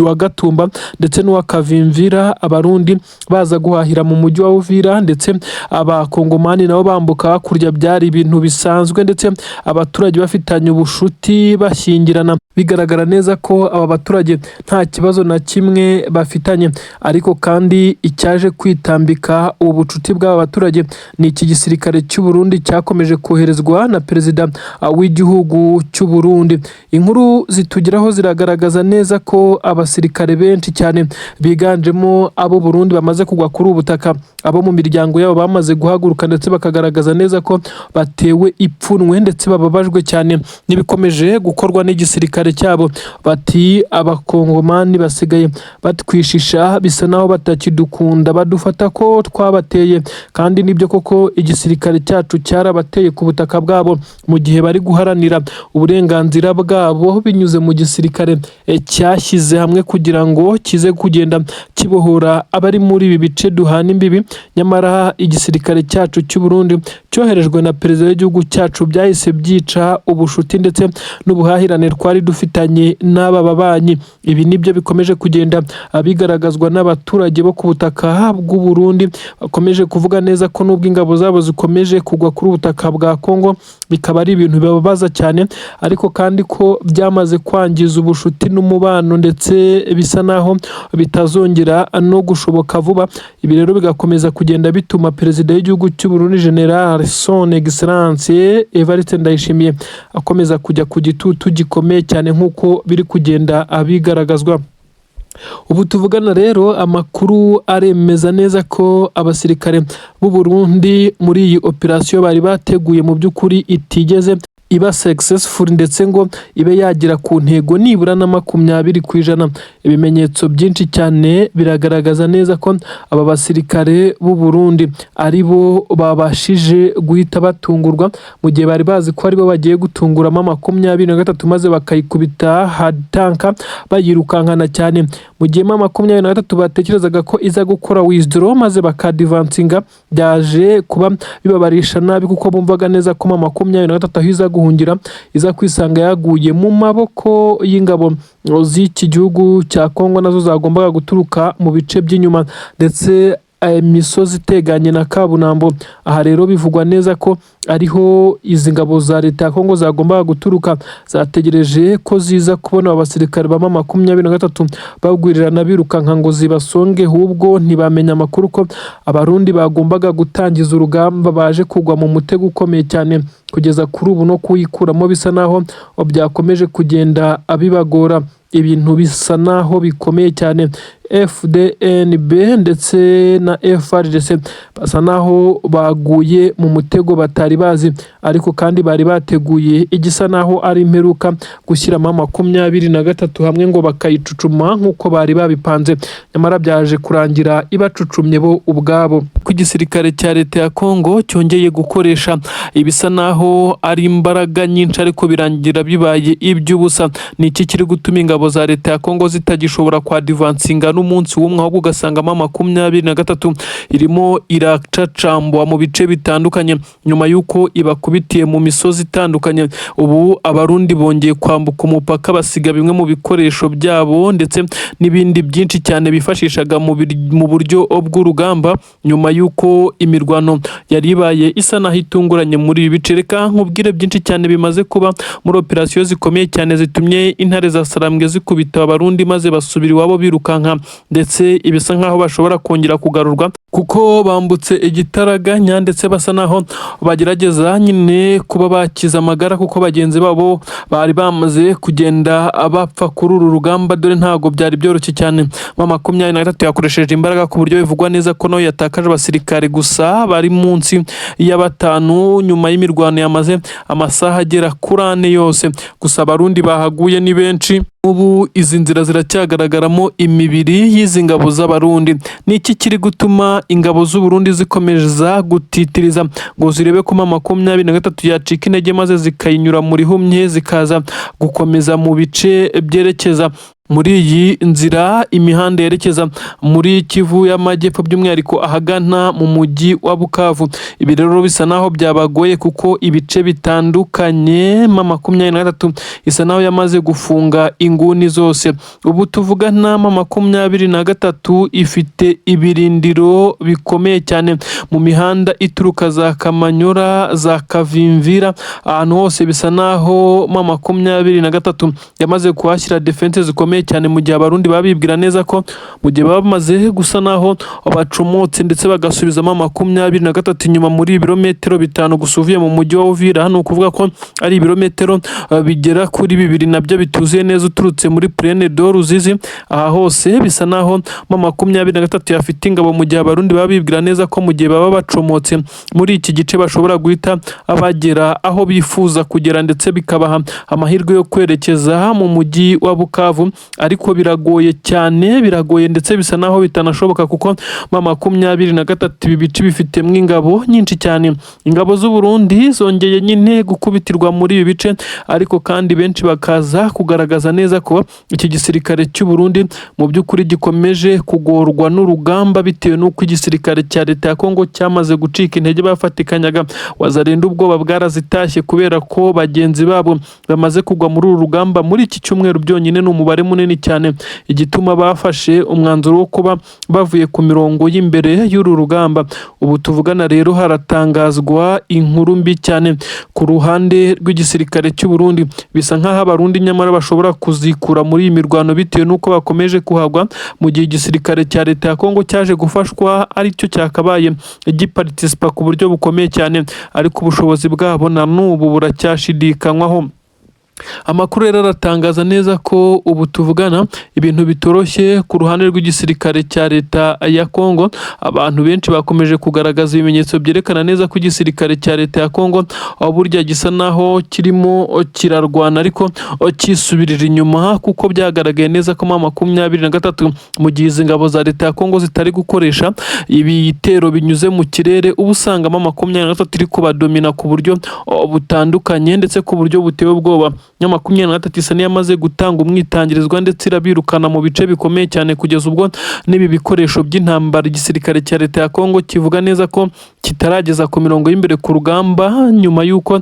wa Gatumba ndetse n'uwa Kavimvira, abarundi baza guhahira mu mujyi wa Uvira ndetse abakongomani nabo bambuka hakurya, byari ibintu bisanzwe ndetse abaturage bafitanye ubushuti bashyingirana, bigaragara neza ko aba baturage nta kibazo na kimwe bafitanye. Ariko kandi icyaje kwitambika ubu bucuti bw'aba baturage ni iki gisirikare cy'u Burundi cyakomeje koherezwa na perezida w'igihugu cy'u Burundi. Inkuru zitugeraho ziragaragaza neza ko abasirikare benshi cyane biganjemo abo Burundi bamaze kugwa kuri ubu butaka, abo mu miryango yabo bamaze guhaguruka ndetse bakagaragaza neza ko batewe ipfunwe ndetse bababajwe cyane n'ibikomeje gukorwa n'igisirikare cyabo. Bati abakongomani basigaye batwishisha, bisa naho batakidukunda, badufata ko twabateye, kandi nibyo koko igisirikare cyacu cyarabateye ku butaka bwabo mu gihe bari guharanira uburenganzira bwabo binyuze mu gisirikare cyashyize hamwe kugira ngo kize kugenda kibohora abari muri ibi bice duhana imbibi. Nyamara igisirikare cyacu cy'u Burundi cyoherejwe na perezida w'igihugu cyacu byahise byica ubushuti ndetse n'ubuhahirane twari dufitanye n'aba babanyi. Ibi nibyo bikomeje kugenda bigaragazwa n'abaturage bo ku butaka bw'u Burundi, bakomeje kuvuga neza ko nubwo ingabo zabo zikomeje kugwa kuri ubutaka bwa Kongo bikaba ari ibintu bibabaza cyane, ariko kandi ko byamaze kwangiza ubushuti n'umubano ndetse bisa naho bitazongera no gushoboka vuba. Ibi rero bigakomeza kugenda bituma perezida w'igihugu cy'u Burundi General Son Excellence Evariste Ndayishimiye akomeza kujya ku gitutu gikomeye cyane nk'uko biri kugenda abigaragazwa. Ubu tuvugana rero amakuru aremeza neza ko abasirikare b'u Burundi muri iyi operasiyo bari bateguye mu by'ukuri itigeze iba successful ndetse ngo ibe yagera ku ntego nibura na 20%. Ibimenyetso byinshi cyane biragaragaza neza ko aba basirikare b'u Burundi ari bo babashije guhita batungurwa mu gihe bari bazi ko ari bo bagiye gutunguramo 23 maze bakayikubita hard tank bayirukankana cyane, mu gihe 23 batekerezaga ko iza gukora withdraw maze bakadivansinga. Byaje kuba bibabarisha nabi kuko bumvaga neza ko 23 ahiza guhungira iza kwisanga yaguye mu maboko y'ingabo z'iki gihugu cya Kongo, nazo zagombaga guturuka mu bice by'inyuma ndetse imisozi iteganye na Kabunambo. Aha rero bivugwa neza ko ariho izi ngabo za leta ya Kongo zagombaga guturuka, zategereje ko ziza kubona abasirikare ba 23 bagwirirana birukanka ngo zibasonge, ahubwo ntibamenya amakuru ko abarundi bagombaga gutangiza urugamba baje kugwa mu mutego ukomeye cyane. Kugeza kuri ubu no kuyikuramo bisa naho byakomeje kugenda abibagora, ibintu bisa naho bikomeye cyane. FDNB ndetse na FARDC basa naho baguye mu mutego batari bazi, ariko kandi bari bateguye igisa naho ari imperuka gushyiramo 23 hamwe ngo bakayicucuma nk'uko bari babipanze. Nyamara byaje kurangira ibacucumye bo ubwabo. Ku gisirikare cya leta ya Kongo cyongeye gukoresha ibisa naho ari imbaraga nyinshi ariko birangira bibaye iby'ubusa. Ni iki kiri gutuma ingabo za leta ya Kongo zitagishobora kwa divansinga n'umunsi w'umwe, ahubwo ugasangamo 23 irimo iracacambwa mu bice bitandukanye nyuma y'uko ibakubitiye mu misozi itandukanye. Ubu abarundi bongeye kwambuka umupaka basiga bimwe mu bikoresho byabo ndetse n'ibindi byinshi cyane bifashishaga mu buryo bw'urugamba nyuma y'uko imirwano yari ibaye isa naho itunguranye muri ibi bice. Reka nkubwire byinshi cyane bimaze kuba muri operasiyo zikomeye cyane zitumye intare za Sarambwe zikubita abarundi maze basubira iwabo birukanka, ndetse ibisa nkaho bashobora kongera kugarurwa kuko bambutse igitaraganya ndetse basa naho bagerageza nyine kuba bakiza amagara kuko bagenzi babo bari bamaze kugenda bapfa kuri uru rugamba, dore ntago byari byoroshye cyane. 23 yakoresheje imbaraga ku buryo bivugwa neza ko no yatakaje abasirikare gusa bari munsi ya 5 nyuma y'imirwano yamaze amasaha agera kuri 4 yose. Gusa abarundi bahaguye ni benshi. Ubu izi nzira ziracyagaragaramo imibiri y'izi ngabo z'abarundi. Ni iki kiri gutuma ingabo z'u Burundi zikomeza gutitiriza ngo zirebe ko 23 yacika intege maze zikayinyura muri humye zikaza gukomeza mu bice byerekeza muri iyi nzira imihanda yerekeza muri Kivu y'Amajyepfo by'umwihariko ahagana mu mujyi wa Bukavu. Ibi rero bisa naho byabagoye kuko ibice bitandukanye M23 isa naho yamaze gufunga inguni zose. Ubu tuvugana M23 ifite ibirindiro bikomeye cyane mu mihanda ituruka za Kamanyora, za Kavimvira, ahantu hose bisa naho M23 yamaze kuhashyira defense zikomeye cyane, mu gihe abarundi babibwira neza ko mu gihe bamaze gusa naho bacomotse ndetse bagasubizamo M23 inyuma muri ibirometero 5 gusuviye mu mujyi wa Uvira. Hano kuvuga ko ari ibirometero bigera kuri 2 nabyo bituzuye neza uturutse muri Plaine de Ruzizi. Aha hose bisa naho M23 yafite ingabo, mu gihe abarundi babibwira neza ko mu gihe baba bacomotse muri iki gice bashobora guhita abagera aho bifuza kugera ndetse bikabaha amahirwe yo kwerekeza mu mujyi wa Bukavu. Ariko biragoye cyane, biragoye ndetse bisa naho bitanashoboka kuko M23 ibi bice bifitemo ingabo nyinshi cyane. Ingabo z'u Burundi zongeye nyine gukubitirwa muri ibi bice, ariko kandi benshi bakaza kugaragaza neza ko iki gisirikare cy'u Burundi mu by'ukuri gikomeje kugorwa n'urugamba bitewe n'uko igisirikare cya leta ya Kongo cyamaze gucika intege. Bafatikanyaga wazarenda ubwoba bwarazitashye kubera ko bagenzi babo bamaze kugwa muri uru rugamba. Muri iki cyumweru byonyine ni umubare munini cyane, igituma bafashe umwanzuro wo kuba bavuye ku mirongo y'imbere y'uru rugamba. Ubu tuvugana rero haratangazwa inkuru mbi cyane ku ruhande rw'igisirikare cy'u Burundi. Bisa nk'aho abarundi nyamara bashobora kuzikura muri iyi mirwano bitewe n'uko bakomeje kuhagwa, mu gihe igisirikare cya leta ya Kongo cyaje gufashwa aricyo cyakabaye giparticipa ku buryo bukomeye cyane, ariko ubushobozi bwabo na n'ubu buracyashidikanywaho. Amakuru rero aratangaza neza ko ubu tuvugana ibintu bitoroshye ku ruhande rw'igisirikare cya leta ya Kongo. Abantu benshi bakomeje kugaragaza ibimenyetso byerekana neza ko igisirikare cya leta ya Kongo burya gisa naho kirimo kirarwana ariko kisubirira inyuma, kuko byagaragaye neza ko M23 mu gihe izi ngabo za leta ya Kongo zitari gukoresha ibitero binyuze mu kirere, ubu usanga M23 iri kubadomina ku buryo butandukanye ndetse ku buryo butewe ubwoba. M23 isa niyamaze gutanga umwitangirizwa ndetse irabirukana mu bice bikomeye cyane, kugeza ubwo n'ibi bikoresho by'intambara igisirikare cya leta ya Kongo kivuga neza ko kitarageza ku mirongo y'imbere ku rugamba, nyuma y'uko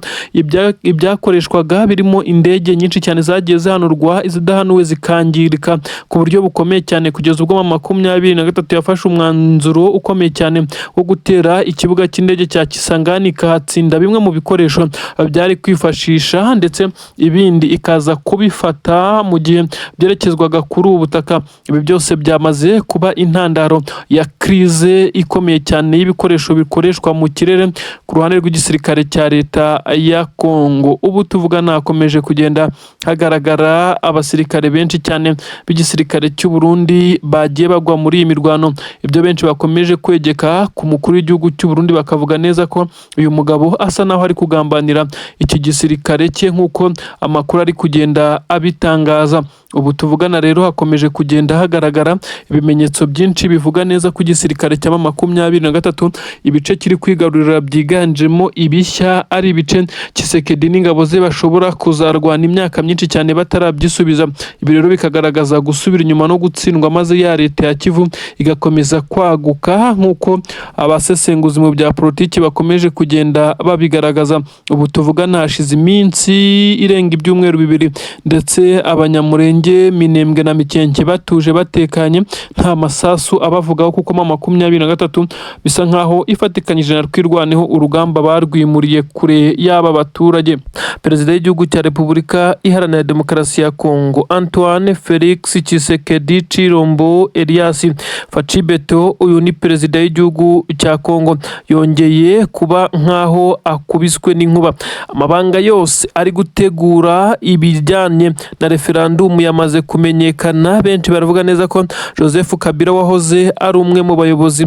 ibyakoreshwaga birimo indege nyinshi cyane zagiye zihanurwa, izidahanuwe zikangirika ku buryo bukomeye cyane, kugeza ubwo M23 yafashe umwanzuro ukomeye cyane wo gutera ikibuga cy'indege cya Kisangani, ikahatsinda bimwe mu bikoresho byari kwifashisha ndetse ibindi ikaza kubifata mu gihe byerekezwaga kuri ubu butaka. Ibi byose byamaze kuba intandaro ya krize ikomeye cyane y'ibikoresho bikoreshwa mu kirere ku ruhande rw'igisirikare cya leta ya Kongo. Ubu tuvugana hakomeje kugenda hagaragara abasirikare benshi cyane b'igisirikare cy'u Burundi bagiye bagwa muri iyi mirwano. Ibyo benshi bakomeje kwegeka ku mukuru w'igihugu cy'u Burundi, bakavuga neza ko uyu mugabo asa naho ari kugambanira iki gisirikare cye nk'uko amakuru ari kugenda abitangaza. Ubu tuvugana rero hakomeje kugenda hagaragara ibimenyetso byinshi bivuga neza ko igisirikare cya M23 ibice kiri kwigarurira byiganjemo ibishya, ari ibice Tshisekedi n'ingabo ze bashobora kuzarwana imyaka myinshi cyane batarabyisubiza. Ibi rero bikagaragaza gusubira inyuma no gutsindwa, maze ya leta ya Kivu igakomeza kwaguka nk'uko abasesenguzi mu bya politiki bakomeje kugenda babigaragaza. Ubu tuvugana hashize iminsi irenga ibyumweru 2 ndetse abanyamurenge Minembwe na Mikenke batuje batekanye, nta masasu abavugaho, kuko M23 bisa nkaho ifatikanyije na Rwirwaneho urugamba barwimuriye kure y'aba baturage. Perezida w'igihugu cya Repubulika Iharanira Demokarasi ya Kongo Antoine Felix Tshisekedi Chilombo Elias Facibeto, uyu ni perezida w'igihugu cya Kongo, yongeye kuba nkaho akubiswe n'inkuba. Amabanga yose ari gutegura ibijyanye na referendum yamaze kumenyekana. Benshi baravuga neza ko Joseph Kabila wahoze ari umwe mu bayobozi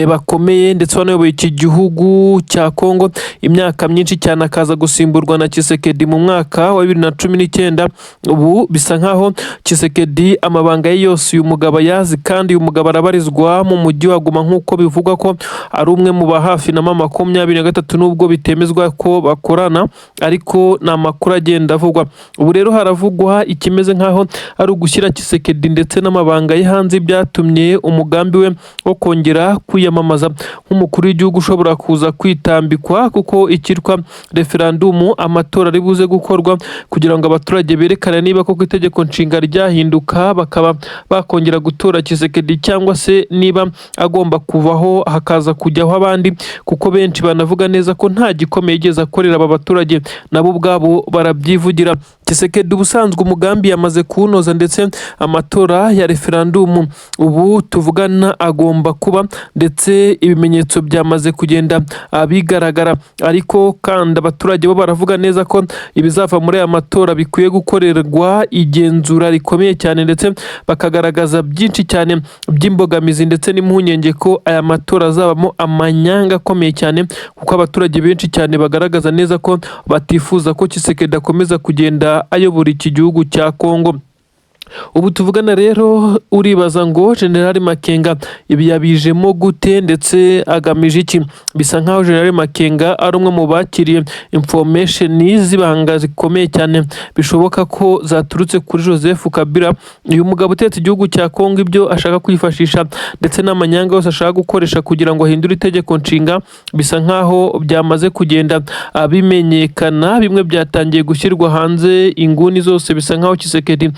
bakomeye ndetse wanayoboye iki gihugu cya Kongo imyaka myinshi cyane, akaza gusimburwa na Tshisekedi mu mwaka wa 2019. Ubu bisa nkaho Tshisekedi amabanga ye yose uyu mugabo yazi, kandi uyu mugabo arabarizwa mu mujyi wa Goma nk'uko bivugwa ko ari umwe mu bahafi na M23 nubwo bitemezwa ko bakorana, ariko ni amakuru agenda avugwa. Ubu rero haravugwa ikimeze nkaho ari ugushyira Tshisekedi ndetse n'amabanga ye hanze, byatumye umugambi we wo kongera kwiyamamaza nk'umukuru w'igihugu ushobora kuza kwitambikwa, kuko ikitwa referandumu, amatora ari buze gukorwa kugira ngo abaturage berekane niba koko itegeko nshinga ryahinduka bakaba bakongera gutora Tshisekedi cyangwa se niba agomba kuvaho hakaza kujyaho abandi, kuko benshi banavuga neza ko nta gikomeye yigeze akorera aba baturage, nabo ubwabo barabyivugira. Tshisekedi ubusanzwe umugambi yamaze kuwunoza, ndetse amatora ya referandumu ubu tuvugana agomba kuba, ndetse ibimenyetso byamaze kugenda bigaragara, ariko kandi abaturage bo baravuga neza ko ibizava muri aya matora bikwiye gukorerwa igenzura rikomeye cyane, ndetse bakagaragaza byinshi cyane by'imbogamizi ndetse n'impungenge ko aya matora azabamo amanyanga akomeye cyane, kuko abaturage benshi cyane bagaragaza neza ko batifuza ko Tshisekedi akomeza kugenda ayobora iki gihugu cya Kongo. Ubu tuvugana rero uribaza ngo General Makenga ibi yabijemo gute ndetse agamije iki? Bisa nkaho General Makenga ari umwe mu bakiriye information z'ibanga zikomeye cyane, bishoboka ko zaturutse kuri Joseph Kabila, uyu mugabo utetse igihugu cya Kongo, ibyo ashaka kwifashisha ndetse n'amanyanga yose ashaka gukoresha kugira ngo ahindure itegeko nshinga, bisa nkaho byamaze kugenda bimenyekana. Bimwe byatangiye gushyirwa hanze, inguni zose bisa nkaho Tshisekedi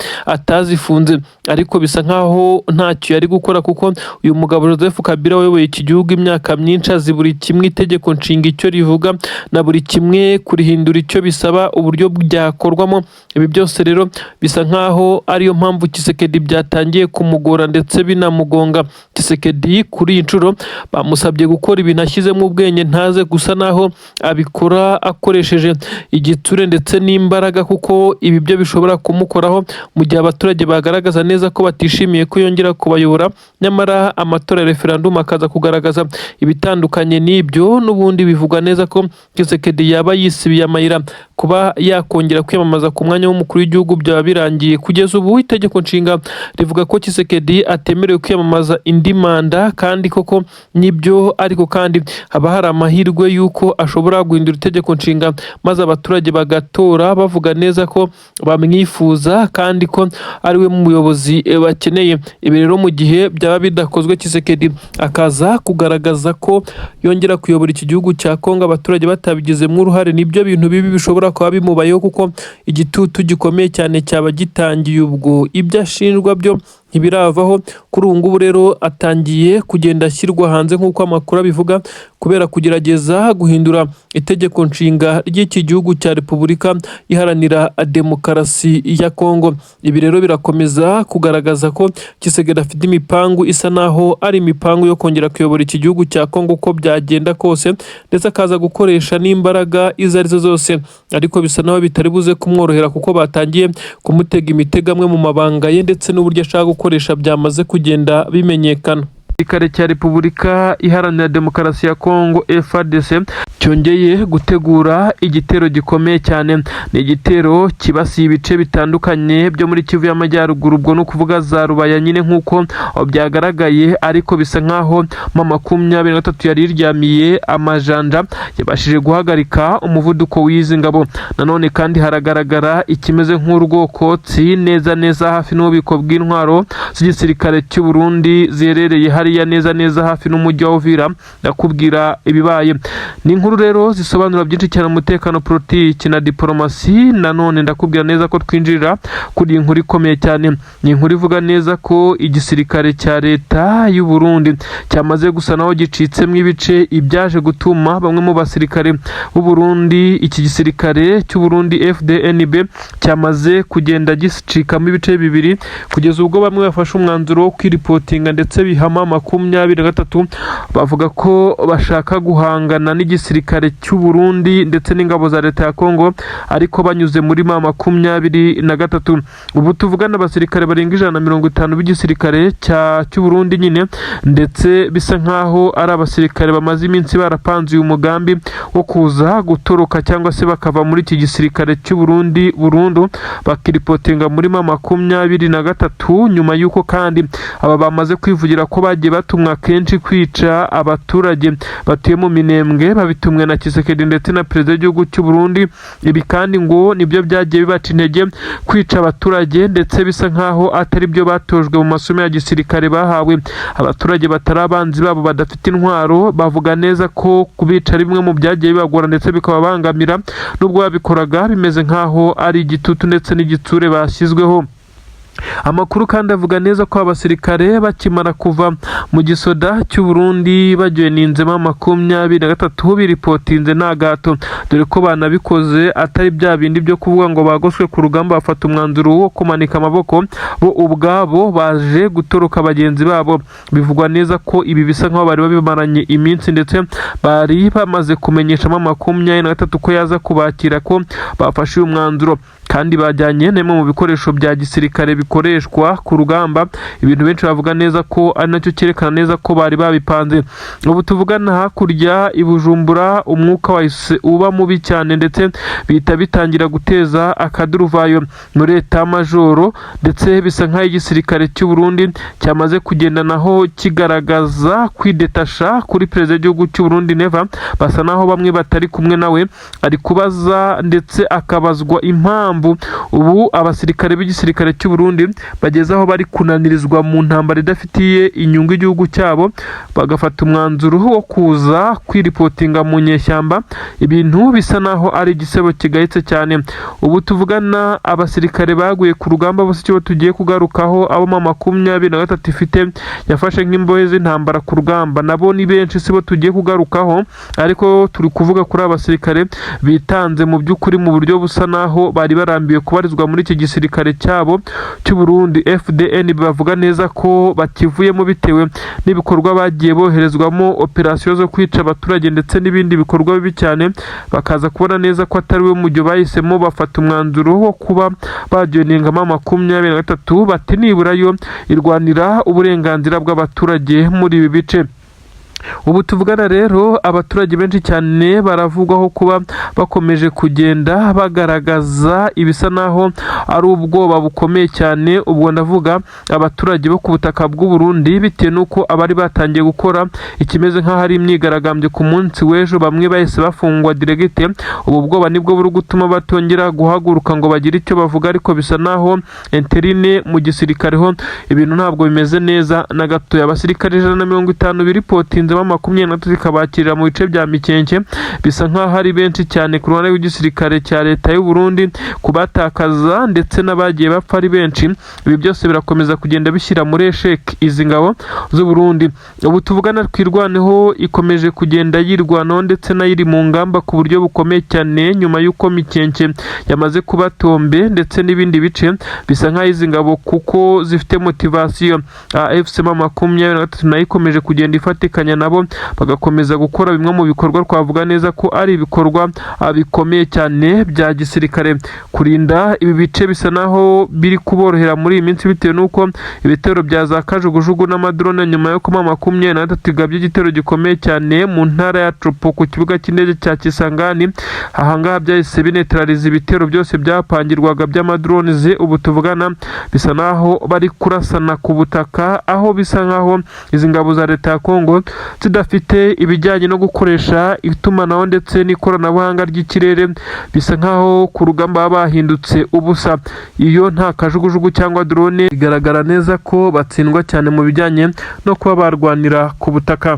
zifunze, ariko bisa nkaho ntacyo yari gukora, kuko uyu mugabo Joseph Kabila wayoboye iki gihugu imyaka myinshi azi buri kimwe itegeko nshinga icyo rivuga na buri kimwe kurihindura icyo bisaba, uburyo byakorwamo. Ibi byose rero bisa nkaho ariyo mpamvu Tshisekedi byatangiye kumugora ndetse binamugonga. Tshisekedi kuri iyi nshuro bamusabye gukora ibintu ashyizemo ubwenge, ntaze gusa naho abikora akoresheje igitsure ndetse n'imbaraga, kuko ibi byo bishobora kumukoraho mu gihe abaturage bagaragaza neza ko batishimiye ko yongera kubayobora, nyamara amatora ya referandumu akaza kugaragaza ibitandukanye n'ibyo. N'ubundi bivugwa neza ko Tshisekedi yaba yisibiye amayira kuba yakongera kwiyamamaza ku mwanya w'umukuru w'igihugu, byaba birangiye. Kugeza ubu itegeko nshinga rivuga ko Tshisekedi atemerewe kwiyamamaza indi manda, kandi koko nibyo, ariko kandi haba hari amahirwe y'uko ashobora guhindura itegeko nshinga maze abaturage bagatora bavuga neza ko bamwifuza kandi ko ariwe muyobozi bakeneye. Ibi rero mu gihe byaba bidakozwe, Tshisekedi akaza kugaragaza ko yongera kuyobora iki gihugu cya Kongo abaturage batabigizemo uruhare, nibyo bintu bibi bishobora kuba bimubayeho, kuko igitutu gikomeye cyane cyaba gitangiye. Ubwo ibyo ashinjwa byo ntibiravaho. Kuri ubu ngubu rero atangiye kugenda ashyirwa hanze nk'uko amakuru abivuga, kubera kugerageza guhindura itegeko nshinga ry'iki gihugu cya Repubulika Iharanira Demokarasi ya Kongo. Ibi rero birakomeza kugaragaza ko Tshisekedi afite imipangu isa naho ari imipangu yo kongera kuyobora iki gihugu cya Kongo uko byagenda kose, ndetse akaza gukoresha n'imbaraga izo arizo zose, ariko bisa naho bitari buze kumworohera, kuko batangiye kumutega imitego amwe mu mabanga ye ndetse n'uburyo ashaka gukoresha byamaze kugenda bimenyekana. Igisirikare cya Repubulika Iharanira Demokarasi ya Kongo FARDC cyongeye gutegura igitero gikomeye cyane. Ni igitero kibasiye ibice bitandukanye byo muri Kivu y'Amajyaruguru, ubwo no kuvuga za Rubaya nyine nk'uko byagaragaye, ariko bisa nkaho mu 23 yari iryamiye amajanja yabashije guhagarika umuvuduko w'izi ngabo. Nanone kandi haragaragara ikimeze nk'urwokotsi neza hafi n'ububiko bw'intwaro z'igisirikare cy'u Burundi ziherereye hariya neza hafi n'umujyi wa Uvira. Ndakubwira ibibaye. Ni inkuru rero zisobanura byinshi cyane umutekano, politiki na diplomasi. Nanone ndakubwira neza ko twinjirira kuri inkuru ikomeye cyane. Ni inkuru ivuga neza ko igisirikare cya leta y'u Burundi cyamaze gusa naho gicitsemo ibice, ibyaje gutuma bamwe mu basirikare b'u Burundi, iki gisirikare cy'u Burundi FDNB cyamaze kugenda gicikamo ibice bibiri, kugeza ubwo bamwe bafashe umwanzuro wo kwiripotinga ndetse bihama 23 bavuga ko bashaka guhangana n'igisirikare cy'u Burundi ndetse n'ingabo za leta ya Kongo, ariko banyuze muri 23. Ubu tuvugana abasirikare barenga 150 b'igisirikare cy'u Burundi nyine, ndetse bisa nkaho ari abasirikare bamaze iminsi barapanze uyu mugambi wo kuza gutoroka cyangwa se bakava muri iki gisirikare cy'u Burundi burundu, bakiripotinga muri 23, nyuma y'uko kandi aba bamaze kwivugira ko bagiye bagiye batumwa kenshi kwica abaturage batuye mu Minembwe babitumwe na Tshisekedi ndetse na perezida w'igihugu cy'u Burundi. Ibi kandi ngo nibyo byagiye bibaca intege kwica abaturage ndetse bisa nkaho atari byo batojwe mu masomo ya gisirikare bahawe. Abaturage batari abanzi babo badafite intwaro bavuga neza ko kubica ari bimwe mu byagiye bibagora ndetse bikababangamira, nubwo babikoraga bimeze nkaho ari igitutu ndetse n'igitsure bashyizweho. Amakuru kandi avuga neza ko abasirikare bakimara kuva mu gisoda cy'u Burundi bajoyininzemo 23 biripotinze nta gato, dore ko banabikoze atari bya bindi byo kuvuga ngo bagoswe ku rugamba bafata umwanzuro wo kumanika amaboko, bo ubwabo baje gutoroka bagenzi babo. Bivugwa neza ko ibi bisa nkaho bari babimaranye iminsi ndetse bari bamaze kumenyeshamo 23 ko yaza kubakira ko bafashe uyu mwanzuro, kandi bajyanye nemwe mu bikoresho bya gisirikare bikoreshwa ku rugamba. Ibintu benshi bavuga neza ko ari nacyo cyerekana neza ko bari babipanze. Ubu tuvugana hakurya i Bujumbura umwuka wahise uba mubi cyane ndetse bihita bitangira guteza akaduruvayo muri leta majoro, ndetse bisa nkaho igisirikare cy'u Burundi cyamaze kugendanaho kigaragaza kwidetasha kuri perezida w'igihugu cy'u Burundi Neva. Basa naho bamwe batari kumwe nawe, ari kubaza ndetse akabazwa impamvu ubu abasirikare b'igisirikare cy'u Burundi bageze aho bari kunanirizwa mu ntambara idafitiye inyungu igihugu cyabo, bagafata umwanzuro wo kuza kwiripotinga mu nyeshyamba. Ibintu bisa naho ari igisebo kigayitse cyane. Ubu tuvugana abasirikare baguye ku rugamba bose cyo tugiye kugarukaho, abo 23 ifite yafashe nk'imbohe z'intambara ku rugamba, nabo ni benshi sibo tugiye kugarukaho, ariko turi kuvuga kuri abasirikare bitanze mu by'ukuri mu buryo busa naho bari barambiwe kubarizwa muri iki gisirikare cyabo cy'u Burundi FDN. Bavuga neza ko bakivuyemo bitewe n'ibikorwa bagiye boherezwamo, operasiyo zo kwica abaturage ndetse n'ibindi bikorwa bibi cyane. Bakaza kubona neza ko atari we mujyo bahisemo, bafata umwanzuro wo kuba bajoningamo 23 bati nibura yo irwanira uburenganzira bw'abaturage muri ibi bice. Ubu tuvugana rero abaturage benshi cyane baravugwaho kuba bakomeje kugenda bagaragaza ibisa naho ari ubwoba bukomeye cyane. Ubwo ndavuga abaturage bo ku butaka bw'u Burundi, bitewe nuko abari batangiye gukora ikimeze nkaho ari imyigaragambyo ku munsi w'ejo, bamwe bahise bafungwa diregite. Ubu bwoba nibwo buri gutuma batongera guhaguruka ngo bagire icyo bavuga, ariko bisa naho interine mu gisirikare ho ibintu ntabwo bimeze neza na gato. Abasirikare 150 biripotinze 23 kabakirira mu bice bya Mikenke, bisa nkaho ari benshi cyane ku ruhande rw'igisirikare cya leta y'u Burundi, kubatakaza ndetse n'abagiye bapfa ari benshi. Ibi byose birakomeza kugenda bishyira muri esheki izi ngabo z'u Burundi. Ubu tuvugana twirwaneho ikomeje kugenda yirwanaho ndetse nayiri mu ngamba ku buryo bukomeye cyane, nyuma y'uko Mikenke yamaze kuba tombe ndetse n'ibindi bice. Bisa nkaho izi ngabo kuko zifite motivasiyo, AFC 23 nayo ikomeje kugenda ifatikanya nabo bagakomeza gukora bimwe mu bikorwa twavuga neza ko ari ibikorwa bikomeye cyane bya gisirikare. Kurinda ibi bice bisa naho biri kuborohera muri iyi minsi, bitewe nuko ibitero bya za kajugujugu n'amadrone nyuma yo kuma 23 igabye igitero gikomeye cyane mu ntara ya Tropo ku kibuga cy'indege cya Kisangani. Ahangaha byahise binetraliza ibitero byose byapangirwaga by'amadrones. Ubu tuvugana bisa naho bari kurasana ku butaka, aho bisa nkaho izi ngabo za leta ya Kongo zidafite ibijyanye no gukoresha itumanaho ndetse n'ikoranabuhanga ry'ikirere. Bisa nkaho ku rugamba bahindutse ubusa. Iyo nta kajugujugu cyangwa drone, igaragara neza ko batsindwa cyane mu bijyanye no kuba barwanira ku butaka.